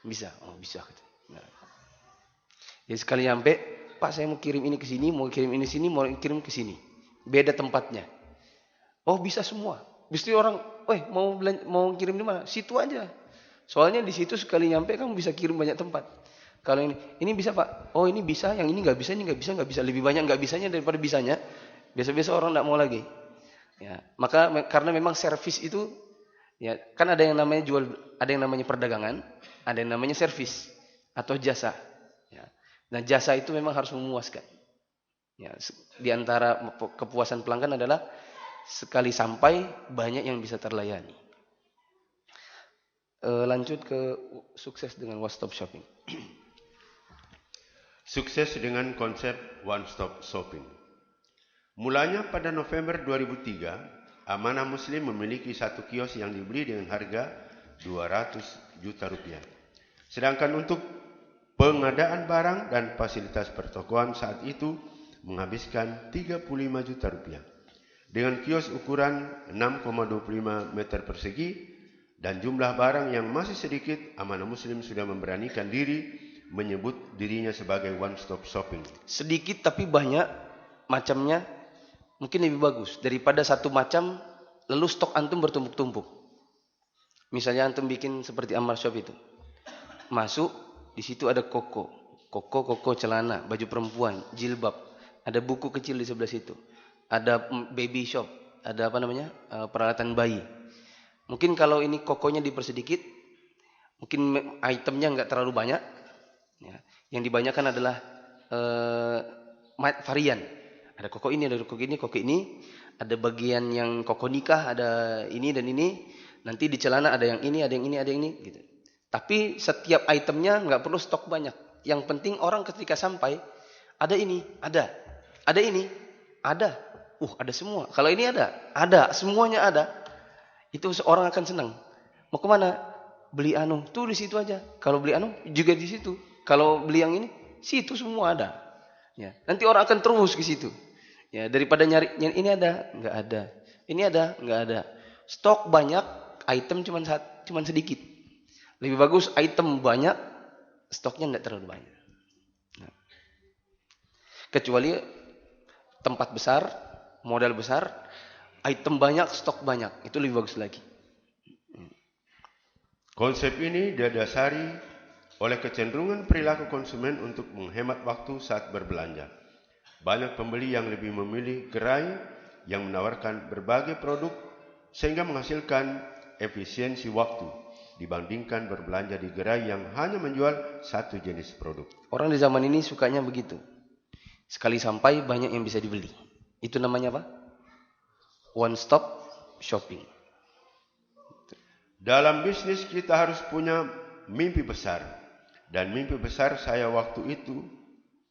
Bisa, oh bisa. Nah. Jadi sekali nyampe, Pak saya mau kirim ini ke sini, mau kirim ini sini, mau kirim ke sini. Beda tempatnya. Oh bisa semua. Bisa orang, mau kirim di mana? Situ aja. Soalnya di situ sekali nyampe kamu bisa kirim banyak tempat. Kalau ini bisa Pak. Oh ini bisa, yang ini nggak bisa, ini nggak bisa, nggak bisa. Lebih banyak nggak bisanya daripada bisanya. Biasa-biasa orang nggak mau lagi. Ya, maka karena memang servis itu, ya kan ada yang namanya ada yang namanya perdagangan, ada yang namanya servis atau jasa. Ya. Nah jasa itu memang harus memuaskan. Ya, di antara kepuasan pelanggan adalah sekali sampai banyak yang bisa terlayani. Lanjut ke sukses dengan one stop shopping. Sukses dengan konsep one stop shopping. Mulanya pada November 2003, Amanah Muslim memiliki satu kios yang dibeli dengan harga 200 juta rupiah. Sedangkan untuk pengadaan barang dan fasilitas pertokoan saat itu menghabiskan 35 juta rupiah. Dengan kios ukuran 6,25 meter persegi dan jumlah barang yang masih sedikit, Amanah Muslim sudah memberanikan diri menyebut dirinya sebagai one stop shopping. Sedikit tapi banyak macamnya, mungkin lebih bagus daripada satu macam lalu stok antum bertumpuk-tumpuk. Misalnya antum bikin seperti Ammar Shop itu, masuk di situ ada koko celana, baju perempuan, jilbab, ada buku kecil di sebelah situ, ada baby shop, ada peralatan bayi. Mungkin kalau ini kokonya dipersedikit, mungkin itemnya nggak terlalu banyak. Ya. Yang dibanyakan adalah varian. Ada koko ini, ada koko ini, ada bagian yang koko nikah, ada ini dan ini. Nanti di celana ada yang ini, ada yang ini, ada yang ini. Gitu. Tapi setiap itemnya nggak perlu stok banyak. Yang penting orang ketika sampai ada ini, ada ini, ada. Ada semua. Kalau ini ada, semuanya ada. Itu seorang akan senang. Mau kemana? Beli anu, tuh di situ aja. Kalau beli anu juga di situ. Kalau beli yang ini, situ semua ada. Ya, nanti orang akan terus ke situ. Ya, daripada nyari ini ada, nggak ada. Ini ada, nggak ada. Stok banyak, item cuman sedikit. Lebih bagus item banyak, stoknya nggak terlalu banyak. Nah. Kecuali tempat besar, modal besar, item banyak, stok banyak. Itu lebih bagus lagi. Konsep ini didasari oleh kecenderungan perilaku konsumen untuk menghemat waktu saat berbelanja. Banyak pembeli yang lebih memilih gerai yang menawarkan berbagai produk sehingga menghasilkan efisiensi waktu dibandingkan berbelanja di gerai yang hanya menjual satu jenis produk. Orang di zaman ini sukanya begitu. Sekali sampai banyak yang bisa dibeli. Itu namanya apa? One stop shopping. Dalam bisnis kita harus punya mimpi besar. Dan mimpi besar saya waktu itu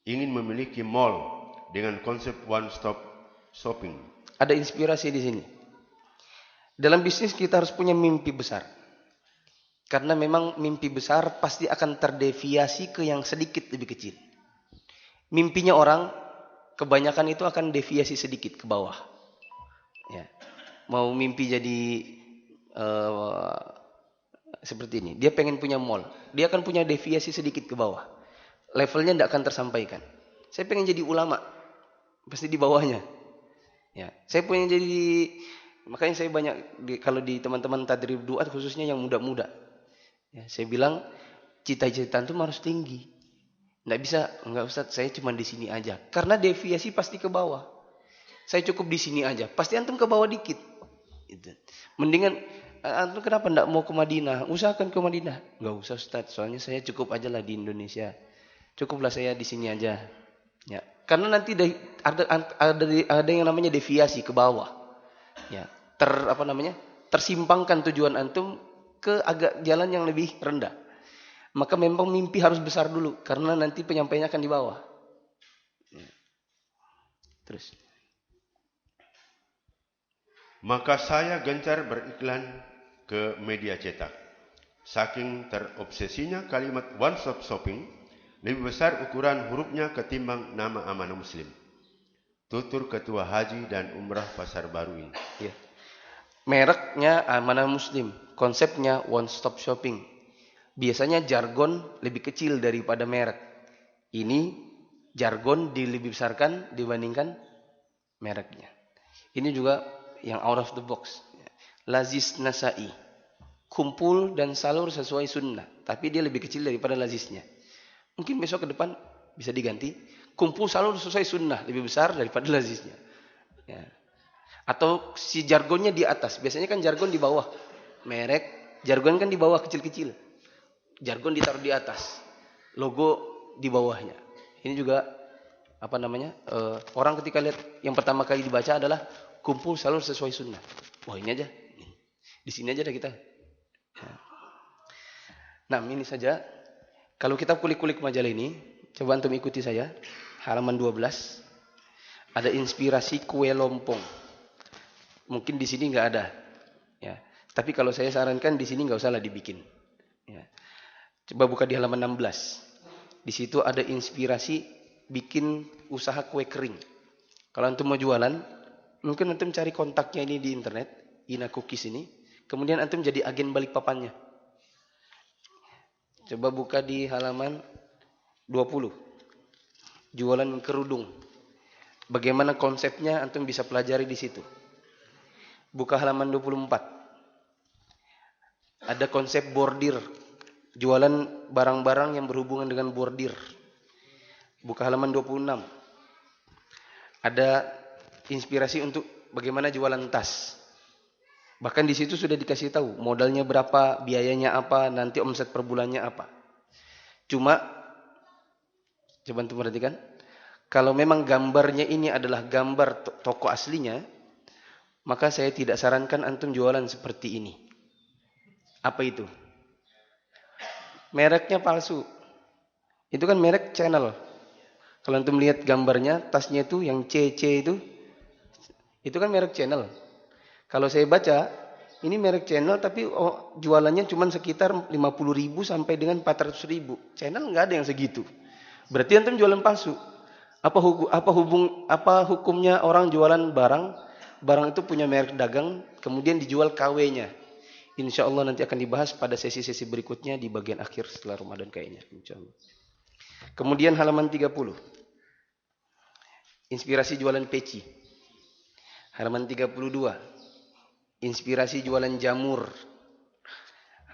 ingin memiliki mall dengan konsep one stop shopping. Ada inspirasi di sini. Dalam bisnis kita harus punya mimpi besar. Karena memang mimpi besar pasti akan terdeviasi ke yang sedikit lebih kecil. Mimpinya orang kebanyakan itu akan deviasi sedikit ke bawah. Ya. Mau mimpi jadi seperti ini. Dia pengen punya mall. Dia akan punya deviasi sedikit ke bawah. Levelnya tidak akan tersampaikan. Saya pengen jadi ulama. Pasti di bawahnya. Ya. Saya pengen jadi, makanya saya banyak kalau di teman-teman tadrib duat khususnya yang muda-muda. Ya, saya bilang cita-cita itu harus tinggi. Enggak Ustaz, saya cuma di sini aja. Karena deviasi pasti ke bawah. Saya cukup di sini aja. Pasti antum ke bawah dikit. Gitu. Mendingan antum kenapa enggak mau ke Madinah? Usahakan ke Madinah. Enggak usah Ustaz, soalnya saya cukup aja lah di Indonesia. Cukuplah saya di sini aja. Ya, karena nanti ada yang namanya deviasi ke bawah. Ya, tersimpangkan tujuan antum ke agak jalan yang lebih rendah. Maka memang mimpi harus besar dulu karena nanti penyampaiannya akan di bawah. Ya. Terus. Maka saya gencar beriklan ke media cetak. Saking terobsesinya kalimat one stop shopping, lebih besar ukuran hurufnya ketimbang nama Amanah Muslim. Tutur Ketua Haji dan Umrah Pasar Baru ini. Ya. Mereknya Amanah Muslim, konsepnya one stop shopping. Biasanya jargon lebih kecil daripada merek. Ini jargon dilebih besarkan dibandingkan mereknya. Ini juga yang out of the box. Lazis Nasai. Kumpul dan salur sesuai sunnah. Tapi dia lebih kecil daripada lazisnya. Mungkin besok ke depan bisa diganti. Kumpul salur sesuai sunnah. Lebih besar daripada lazisnya. Ya. Atau si jargonnya di atas. Biasanya kan jargon di bawah. Merek. Jargon kan di bawah kecil-kecil. Jargon ditaruh di atas. Logo di bawahnya. Ini juga orang ketika lihat yang pertama kali dibaca adalah kumpul salur sesuai sunnah. Wah ini aja. Di sini aja dah kita. Ya. Nah, ini saja. Kalau kita kulik-kulik majalah ini, coba antum ikuti saya. Halaman 12. Ada inspirasi kue lompong. Mungkin di sini nggak ada. Ya. Tapi kalau saya sarankan di sini nggak usah lah dibikin. Ya. Coba buka di halaman 16. Di situ ada inspirasi bikin usaha kue kering. Kalau antum mau jualan, mungkin antum cari kontaknya ini di internet, Ina Cookies ini. Kemudian antum jadi agen Balikpapannya. Coba buka di halaman 20. Jualan kerudung. Bagaimana konsepnya antum bisa pelajari di situ. Buka halaman 24. Ada konsep bordir. Jualan barang-barang yang berhubungan dengan bordir. Buka halaman 26. Ada inspirasi untuk bagaimana jualan tas. Bahkan di situ sudah dikasih tahu modalnya berapa, biayanya apa, nanti omset per bulannya apa. Cuma coba antum perhatikan, kalau memang gambarnya ini adalah gambar toko aslinya, maka saya tidak sarankan antum jualan seperti ini. Apa itu? Mereknya palsu. Itu kan merek Channel. Kalau antum lihat gambarnya, tasnya itu yang CC itu kan merek Channel. Kalau saya baca, ini merek Channel tapi jualannya cuma sekitar 50.000 sampai dengan 400.000. Channel nggak ada yang segitu. Berarti antum jualan palsu. Apa hukumnya orang jualan barang itu punya merek dagang, kemudian dijual KW-nya. Insya Allah nanti akan dibahas pada sesi-sesi berikutnya di bagian akhir setelah Ramadan kayaknya. Insya Allah. Kemudian halaman 30. Inspirasi jualan peci. Halaman 32. Inspirasi jualan jamur.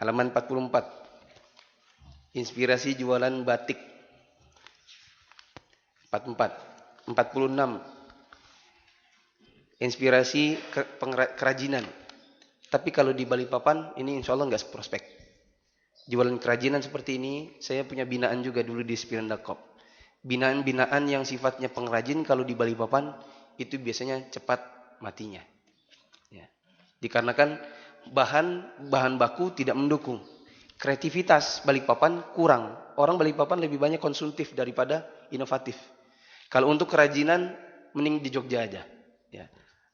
Halaman 44. Inspirasi jualan batik. 46. Inspirasi kerajinan. Tapi kalau di Balikpapan ini insya Allah nggak prospek. Jualan kerajinan seperti ini, saya punya binaan juga dulu di Spirandakop. Binaan-binaan yang sifatnya pengrajin kalau di Balikpapan itu biasanya cepat matinya. Ya. Dikarenakan bahan baku tidak mendukung. Kreativitas Balikpapan kurang. Orang Balikpapan lebih banyak konsumtif daripada inovatif. Kalau untuk kerajinan, mending di Jogja aja. Ya.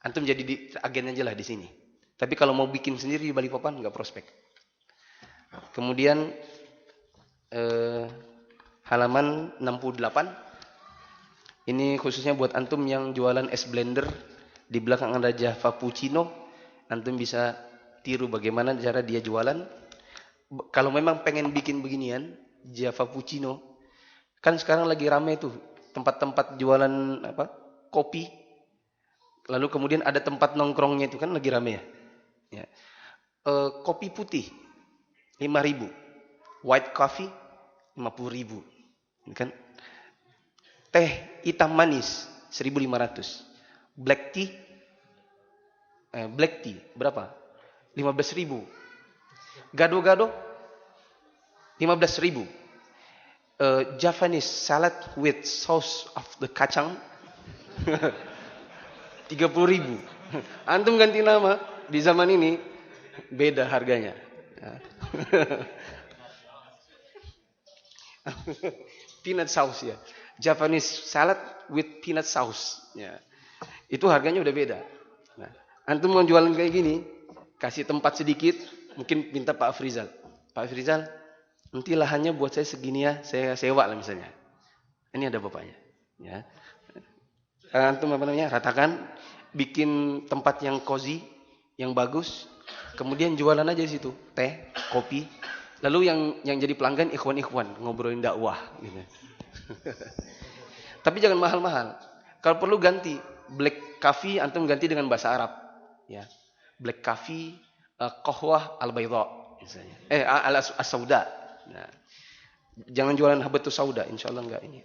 Antum jadi agen aja lah di sini. Tapi kalau mau bikin sendiri di Balikpapan nggak prospek. Kemudian halaman 68. Ini khususnya buat antum yang jualan es blender. Di belakang ada Java Puccino. Antum bisa tiru bagaimana cara dia jualan. Kalau memang pengen bikin beginian, Java Puccino. Kan sekarang lagi rame tuh tempat-tempat jualan kopi. Lalu kemudian ada tempat nongkrongnya itu kan lagi rame ya. Ya. Kopi putih 5.000, white coffee 50.000, kan? Teh hitam manis 1.500, black tea berapa? 15.000, gado-gado 15.000, Japanese salad with sauce of the kacang 30.000. Antum ganti nama di zaman ini beda harganya. Peanut sauce ya. Japanese salad with peanut sauce. Ya. Itu harganya udah beda. Nah, antum mau jualan kayak gini, kasih tempat sedikit, mungkin minta Pak Afrizal. Pak Afrizal, nanti lahannya buat saya segini ya, saya sewa lah misalnya. Ini ada bapaknya. Ya. Antum ratakan, bikin tempat yang cozy, yang bagus, kemudian jualan aja di situ, teh, kopi. Lalu yang jadi pelanggan ikhwan-ikhwan ngobrolin dakwah gitu. Tapi jangan mahal-mahal. Kalau perlu ganti black coffee antum ganti dengan bahasa Arab, ya. Black coffee qahwah al-baydha misalnya. As-sauda. Nah, jangan jualan habatus sauda, insyaallah enggak ini.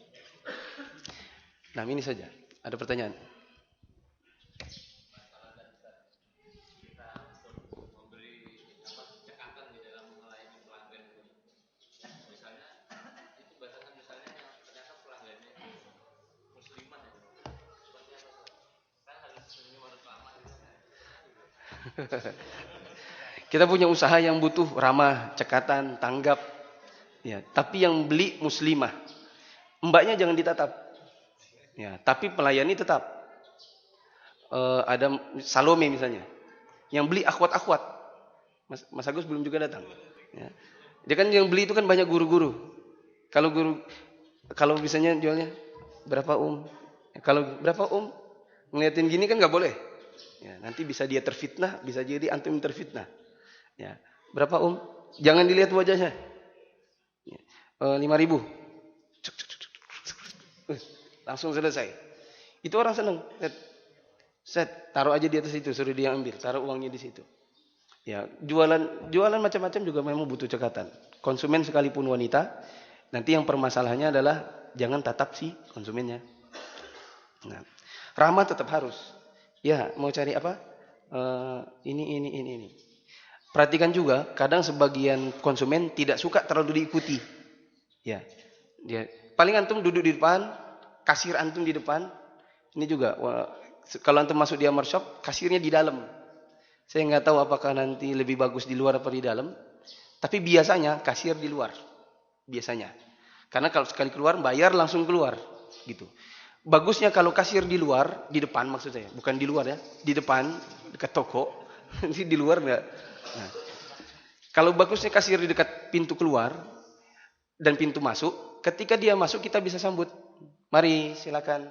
Nah, ini saja. Ada pertanyaan? Kita punya usaha yang butuh ramah, cekatan, tanggap. Ya, tapi yang beli muslimah. Mbaknya jangan ditatap. Ya, tapi pelayani tetap. Ada Salome misalnya. Yang beli akhwat-akhwat. Mas Agus belum juga datang. Ya. Dia kan yang beli itu kan banyak guru-guru. Kalau misalnya jualnya berapa Kalau berapa ngeliatin gini kan nggak boleh. Ya, nanti bisa dia terfitnah, bisa jadi antum terfitnah. Ya, berapa Jangan dilihat wajahnya. Ya. 5.000. Langsung selesai. Itu orang senang. Set, taruh aja di atas itu, suruh dia ambil, taruh uangnya di situ. Ya, jualan macam-macam juga memang butuh cekatan. Konsumen sekalipun wanita, nanti yang permasalahannya adalah jangan tatap si konsumennya. Nah, ramah tetap harus. Ya, mau cari apa? Ini. Perhatikan juga, kadang sebagian konsumen tidak suka terlalu diikuti. Ya, dia paling antum duduk di depan, kasir antum di depan. Ini juga, kalau antum masuk di Amar Shop, kasirnya di dalam. Saya nggak tahu apakah nanti lebih bagus di luar atau di dalam. Tapi biasanya kasir di luar. Biasanya. Karena kalau sekali keluar, bayar langsung keluar. Gitu. Bagusnya kalau kasir di luar, di depan maksud saya. Bukan di luar ya. Di depan, dekat toko. Nanti di luar nggak. Nah, kalau bagusnya kasir di dekat pintu keluar dan pintu masuk, ketika dia masuk kita bisa sambut. Mari silakan.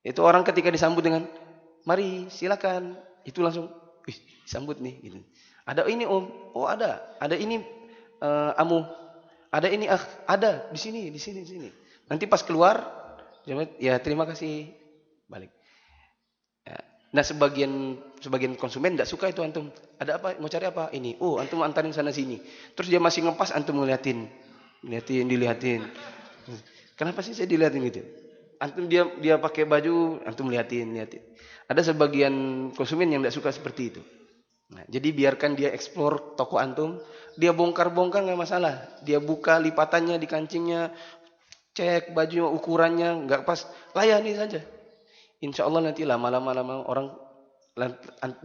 Itu orang ketika disambut dengan mari silakan, itu langsung sambut nih gitu. Ada ini oh ada ini amu, ada ini ada di sini. Nanti pas keluar ya terima kasih balik. Ya. Nah sebagian konsumen tidak suka itu antum. Ada apa? Mau cari apa? Ini. Oh antum antarin sana sini. Terus dia masih ngepas antum dilihatin. Kenapa sih saya dilihatin gitu? Antum dia pakai baju, antum lihatin. Ada sebagian konsumen yang tidak suka seperti itu. Nah, jadi biarkan dia explore toko antum, dia bongkar-bongkar nggak masalah. Dia buka lipatannya di kancingnya, cek baju ukurannya nggak pas, layani saja. Insya Allah nanti lama-lama orang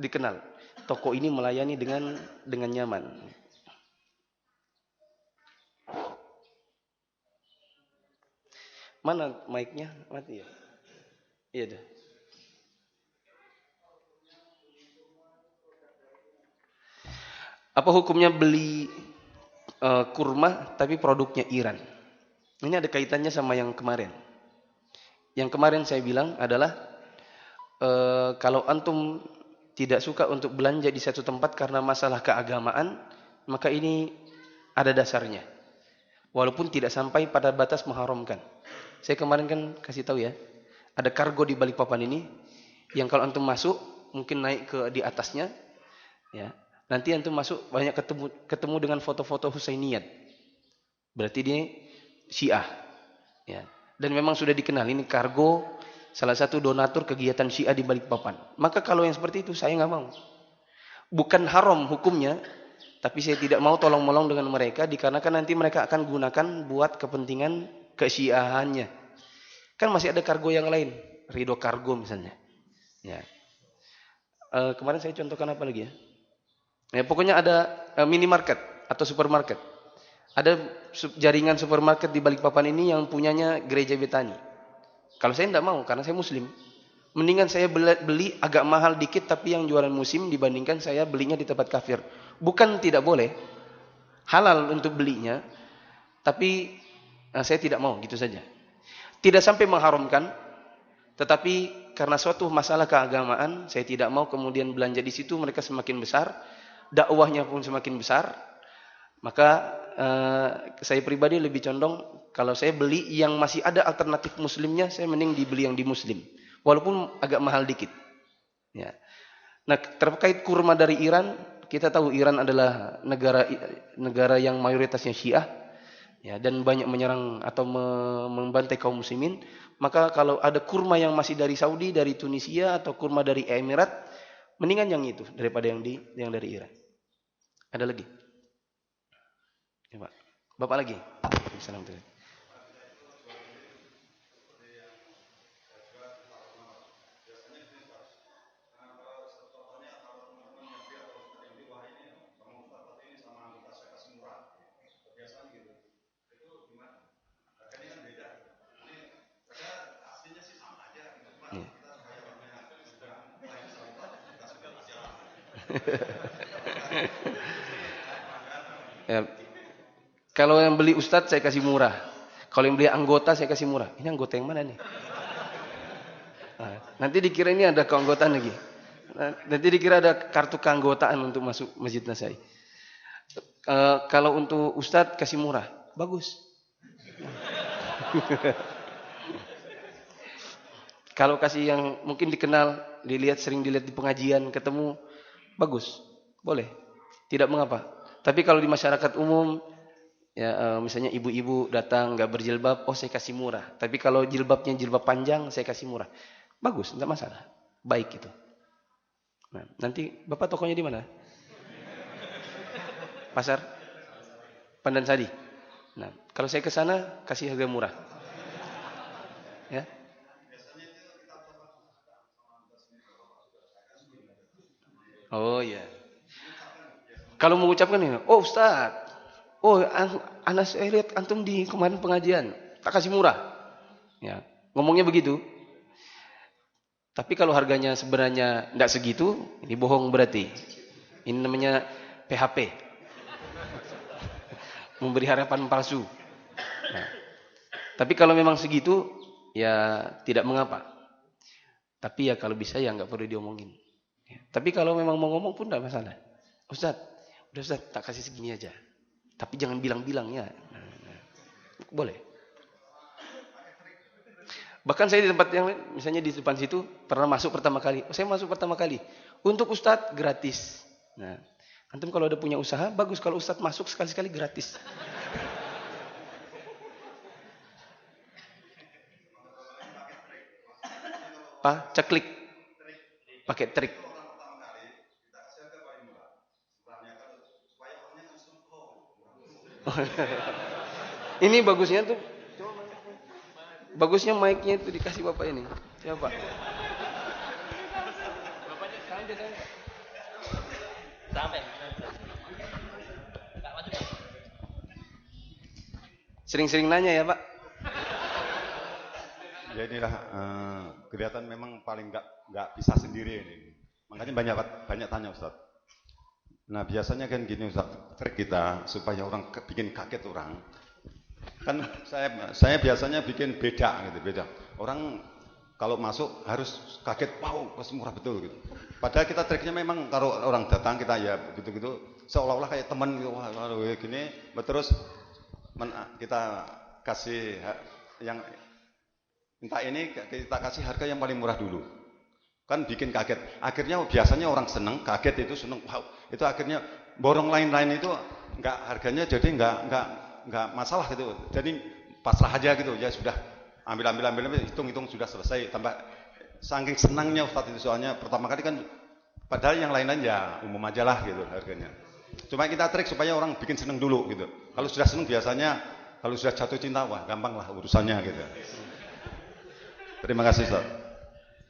dikenal. Toko ini melayani dengan nyaman. Mana mic-nya? Mati ya? Iya dah. Apa hukumnya beli kurma tapi produknya Iran? Ini ada kaitannya sama yang kemarin. Yang kemarin saya bilang adalah kalau antum tidak suka untuk belanja di satu tempat karena masalah keagamaan, maka ini ada dasarnya. Walaupun tidak sampai pada batas mengharamkan. Saya kemarin kan kasih tahu ya, ada kargo di Balikpapan ini yang kalau antum masuk mungkin naik ke di atasnya, ya. Nanti antum masuk banyak ketemu dengan foto-foto Husainiyat. Berarti dia Syiah, ya. Dan memang sudah dikenal ini kargo salah satu donatur kegiatan Syiah di Balikpapan. Maka kalau yang seperti itu saya nggak mau. Bukan haram hukumnya, tapi saya tidak mau tolong-menolong dengan mereka dikarenakan nanti mereka akan gunakan buat kepentingan kesyiahannya. Kan masih ada kargo yang lain, Ridho Kargo misalnya. Ya. Kemarin saya contohkan apa lagi ya? Ya pokoknya ada minimarket atau supermarket. Ada jaringan supermarket di Balikpapan ini yang punyanya Gereja Betani. Kalau saya tidak mau karena saya Muslim. Mendingan saya beli agak mahal dikit tapi yang jualan musim dibandingkan saya belinya di tempat kafir. Bukan tidak boleh, halal untuk belinya, tapi saya tidak mau gitu saja. Tidak sampai mengharamkan, tetapi karena suatu masalah keagamaan, saya tidak mau kemudian belanja di situ mereka semakin besar, dakwahnya pun semakin besar. Maka saya pribadi lebih condong kalau saya beli yang masih ada alternatif muslimnya, saya mending dibeli yang di muslim. Walaupun agak mahal dikit. Ya. Nah, terkait kurma dari Iran, kita tahu Iran adalah negara yang mayoritasnya Syiah, ya, dan banyak menyerang atau membantai kaum muslimin. Maka kalau ada kurma yang masih dari Saudi, dari Tunisia, atau kurma dari Emirat, mendingan yang itu daripada yang dari Iran. Ada lagi? Ya, Pak. Bapak lagi? Assalamualaikum. Ya. Kalau yang beli ustadz saya kasih murah. Kalau yang beli anggota saya kasih murah. Ini anggota yang mana nih? Nah, nanti dikira ini ada keanggotaan lagi. Nanti dikira ada kartu keanggotaan untuk masuk Masjid Nasai. Kalau untuk ustadz kasih murah, bagus. Kalau kasih yang mungkin dikenal, sering dilihat di pengajian, ketemu, bagus, boleh, tidak mengapa. Tapi kalau di masyarakat umum, ya misalnya ibu-ibu datang nggak berjilbab, oh saya kasih murah. Tapi kalau jilbabnya jilbab panjang, saya kasih murah, bagus, tidak masalah, baik itu. Nah, nanti bapak tokonya di mana? Pasar Pandansari. Nah, kalau saya ke sana kasih harga murah, ya. Oh iya. Kalau mengucapkan ini, oh Ustaz, oh anak saya lihat antum di kemarin pengajian, tak kasih murah. Ya, ngomongnya begitu. Tapi kalau harganya sebenarnya tidak segitu, ini bohong berarti. Ini namanya PHP. Memberi harapan palsu. Nah, tapi kalau memang segitu, ya tidak mengapa. Tapi ya kalau bisa ya nggak perlu diomongin. Ya. Tapi kalau memang mau ngomong pun tidak masalah. Ustaz, udah Ustaz, tak kasih segini aja. Tapi jangan bilang-bilang ya. Boleh. Bahkan saya di tempat yang lain, misalnya di depan situ, pernah masuk pertama kali. Oh, saya masuk pertama kali. Untuk Ustaz, gratis. Nah, antum kalau ada punya usaha, bagus kalau Ustaz masuk sekali-sekali gratis. Pak, ceklik. Pakai trik. Ini bagusnya tuh, bagusnya mic-nya itu dikasih bapak ini. Siapa? Bapaknya sampai. Sering-sering nanya ya Pak. Ya inilah kelihatan memang paling nggak bisa sendiri ini. Makanya banyak tanya Ustaz. Nah biasanya kan gini Ustaz, trik kita supaya orang bikin kaget orang. Kan saya biasanya bikin beda gitu, beda. Orang kalau masuk harus kaget, wow, murah betul gitu. Padahal kita triknya memang kalau orang datang kita ya begitu-gitu seolah-olah kayak teman gitu, wah gini, terus kita kasih yang minta ini kita kasih harga yang paling murah dulu. Kan bikin kaget. Akhirnya biasanya orang seneng, kaget itu seneng, wow. Itu akhirnya borong lain-lain itu harganya jadi enggak masalah gitu. Jadi pasrah aja gitu. Ya sudah ambil hitung sudah selesai. Tambah saking senangnya Ustadz itu soalnya pertama kali kan padahal yang lain-lain ya umum aja lah gitu harganya. Cuma kita trik supaya orang bikin seneng dulu gitu. Kalau sudah seneng biasanya kalau sudah jatuh cinta wah gampang lah urusannya gitu. Terima kasih Ustaz.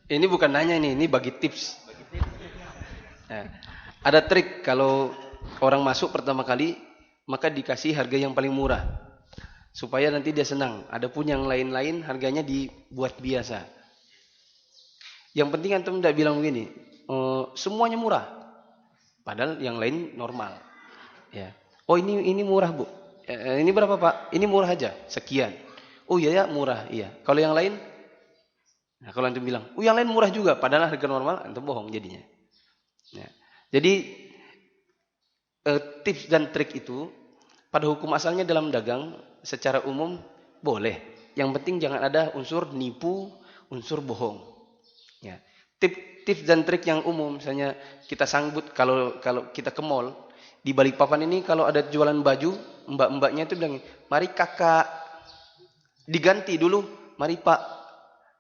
Ini bukan nanya ini bagi tips. Nah, ada trik kalau orang masuk pertama kali, maka dikasih harga yang paling murah. Supaya nanti dia senang. Adapun yang lain-lain harganya dibuat biasa. Yang penting antum tidak bilang begini, semuanya murah. Padahal yang lain normal. Ya. Oh ini murah Bu. Ini berapa Pak? Ini murah aja, sekian. Oh iya ya murah, iya. Kalau yang lain, nah kalau antum bilang, yang lain murah juga, padahal harga normal, antum bohong jadinya. Ya. Jadi tips dan trik itu pada hukum asalnya dalam dagang secara umum boleh. Yang penting jangan ada unsur nipu, unsur bohong. Ya. Tips dan trik yang umum, misalnya kita sambut kalau kita ke mall di Balikpapan ini kalau ada jualan baju, mbak-mbaknya itu bilang, mari kakak, diganti dulu, mari pak.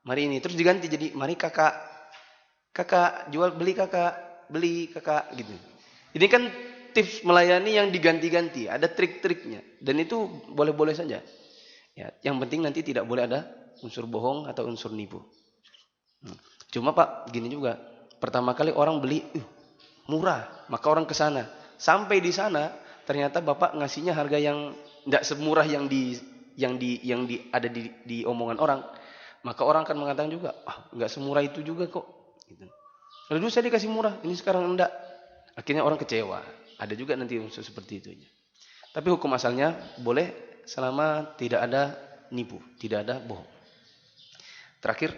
Mari ini terus diganti jadi mari kakak beli kakak gitu. Ini kan tips melayani yang diganti-ganti, ada trik-triknya dan itu boleh-boleh saja. Ya, yang penting nanti tidak boleh ada unsur bohong atau unsur nipu. Cuma Pak, gini juga. Pertama kali orang beli murah, maka orang ke sana. Sampai di sana ternyata Bapak ngasihnya harga yang tidak semurah yang ada di omongan orang. Maka orang akan mengatakan juga, nggak semurah itu juga kok. Gitu. Lalu dulu saya dikasih murah, ini sekarang enggak. Akhirnya orang kecewa. Ada juga nanti unsur seperti itu. Tapi hukum asalnya boleh selama tidak ada nipu, tidak ada bohong. Terakhir,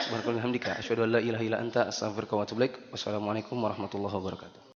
subhanakallahumma hamdika asyhadu an la ilaha illa anta astaghfiruka wa atubu ilaik. Wassalamualaikum warahmatullahi wabarakatuh.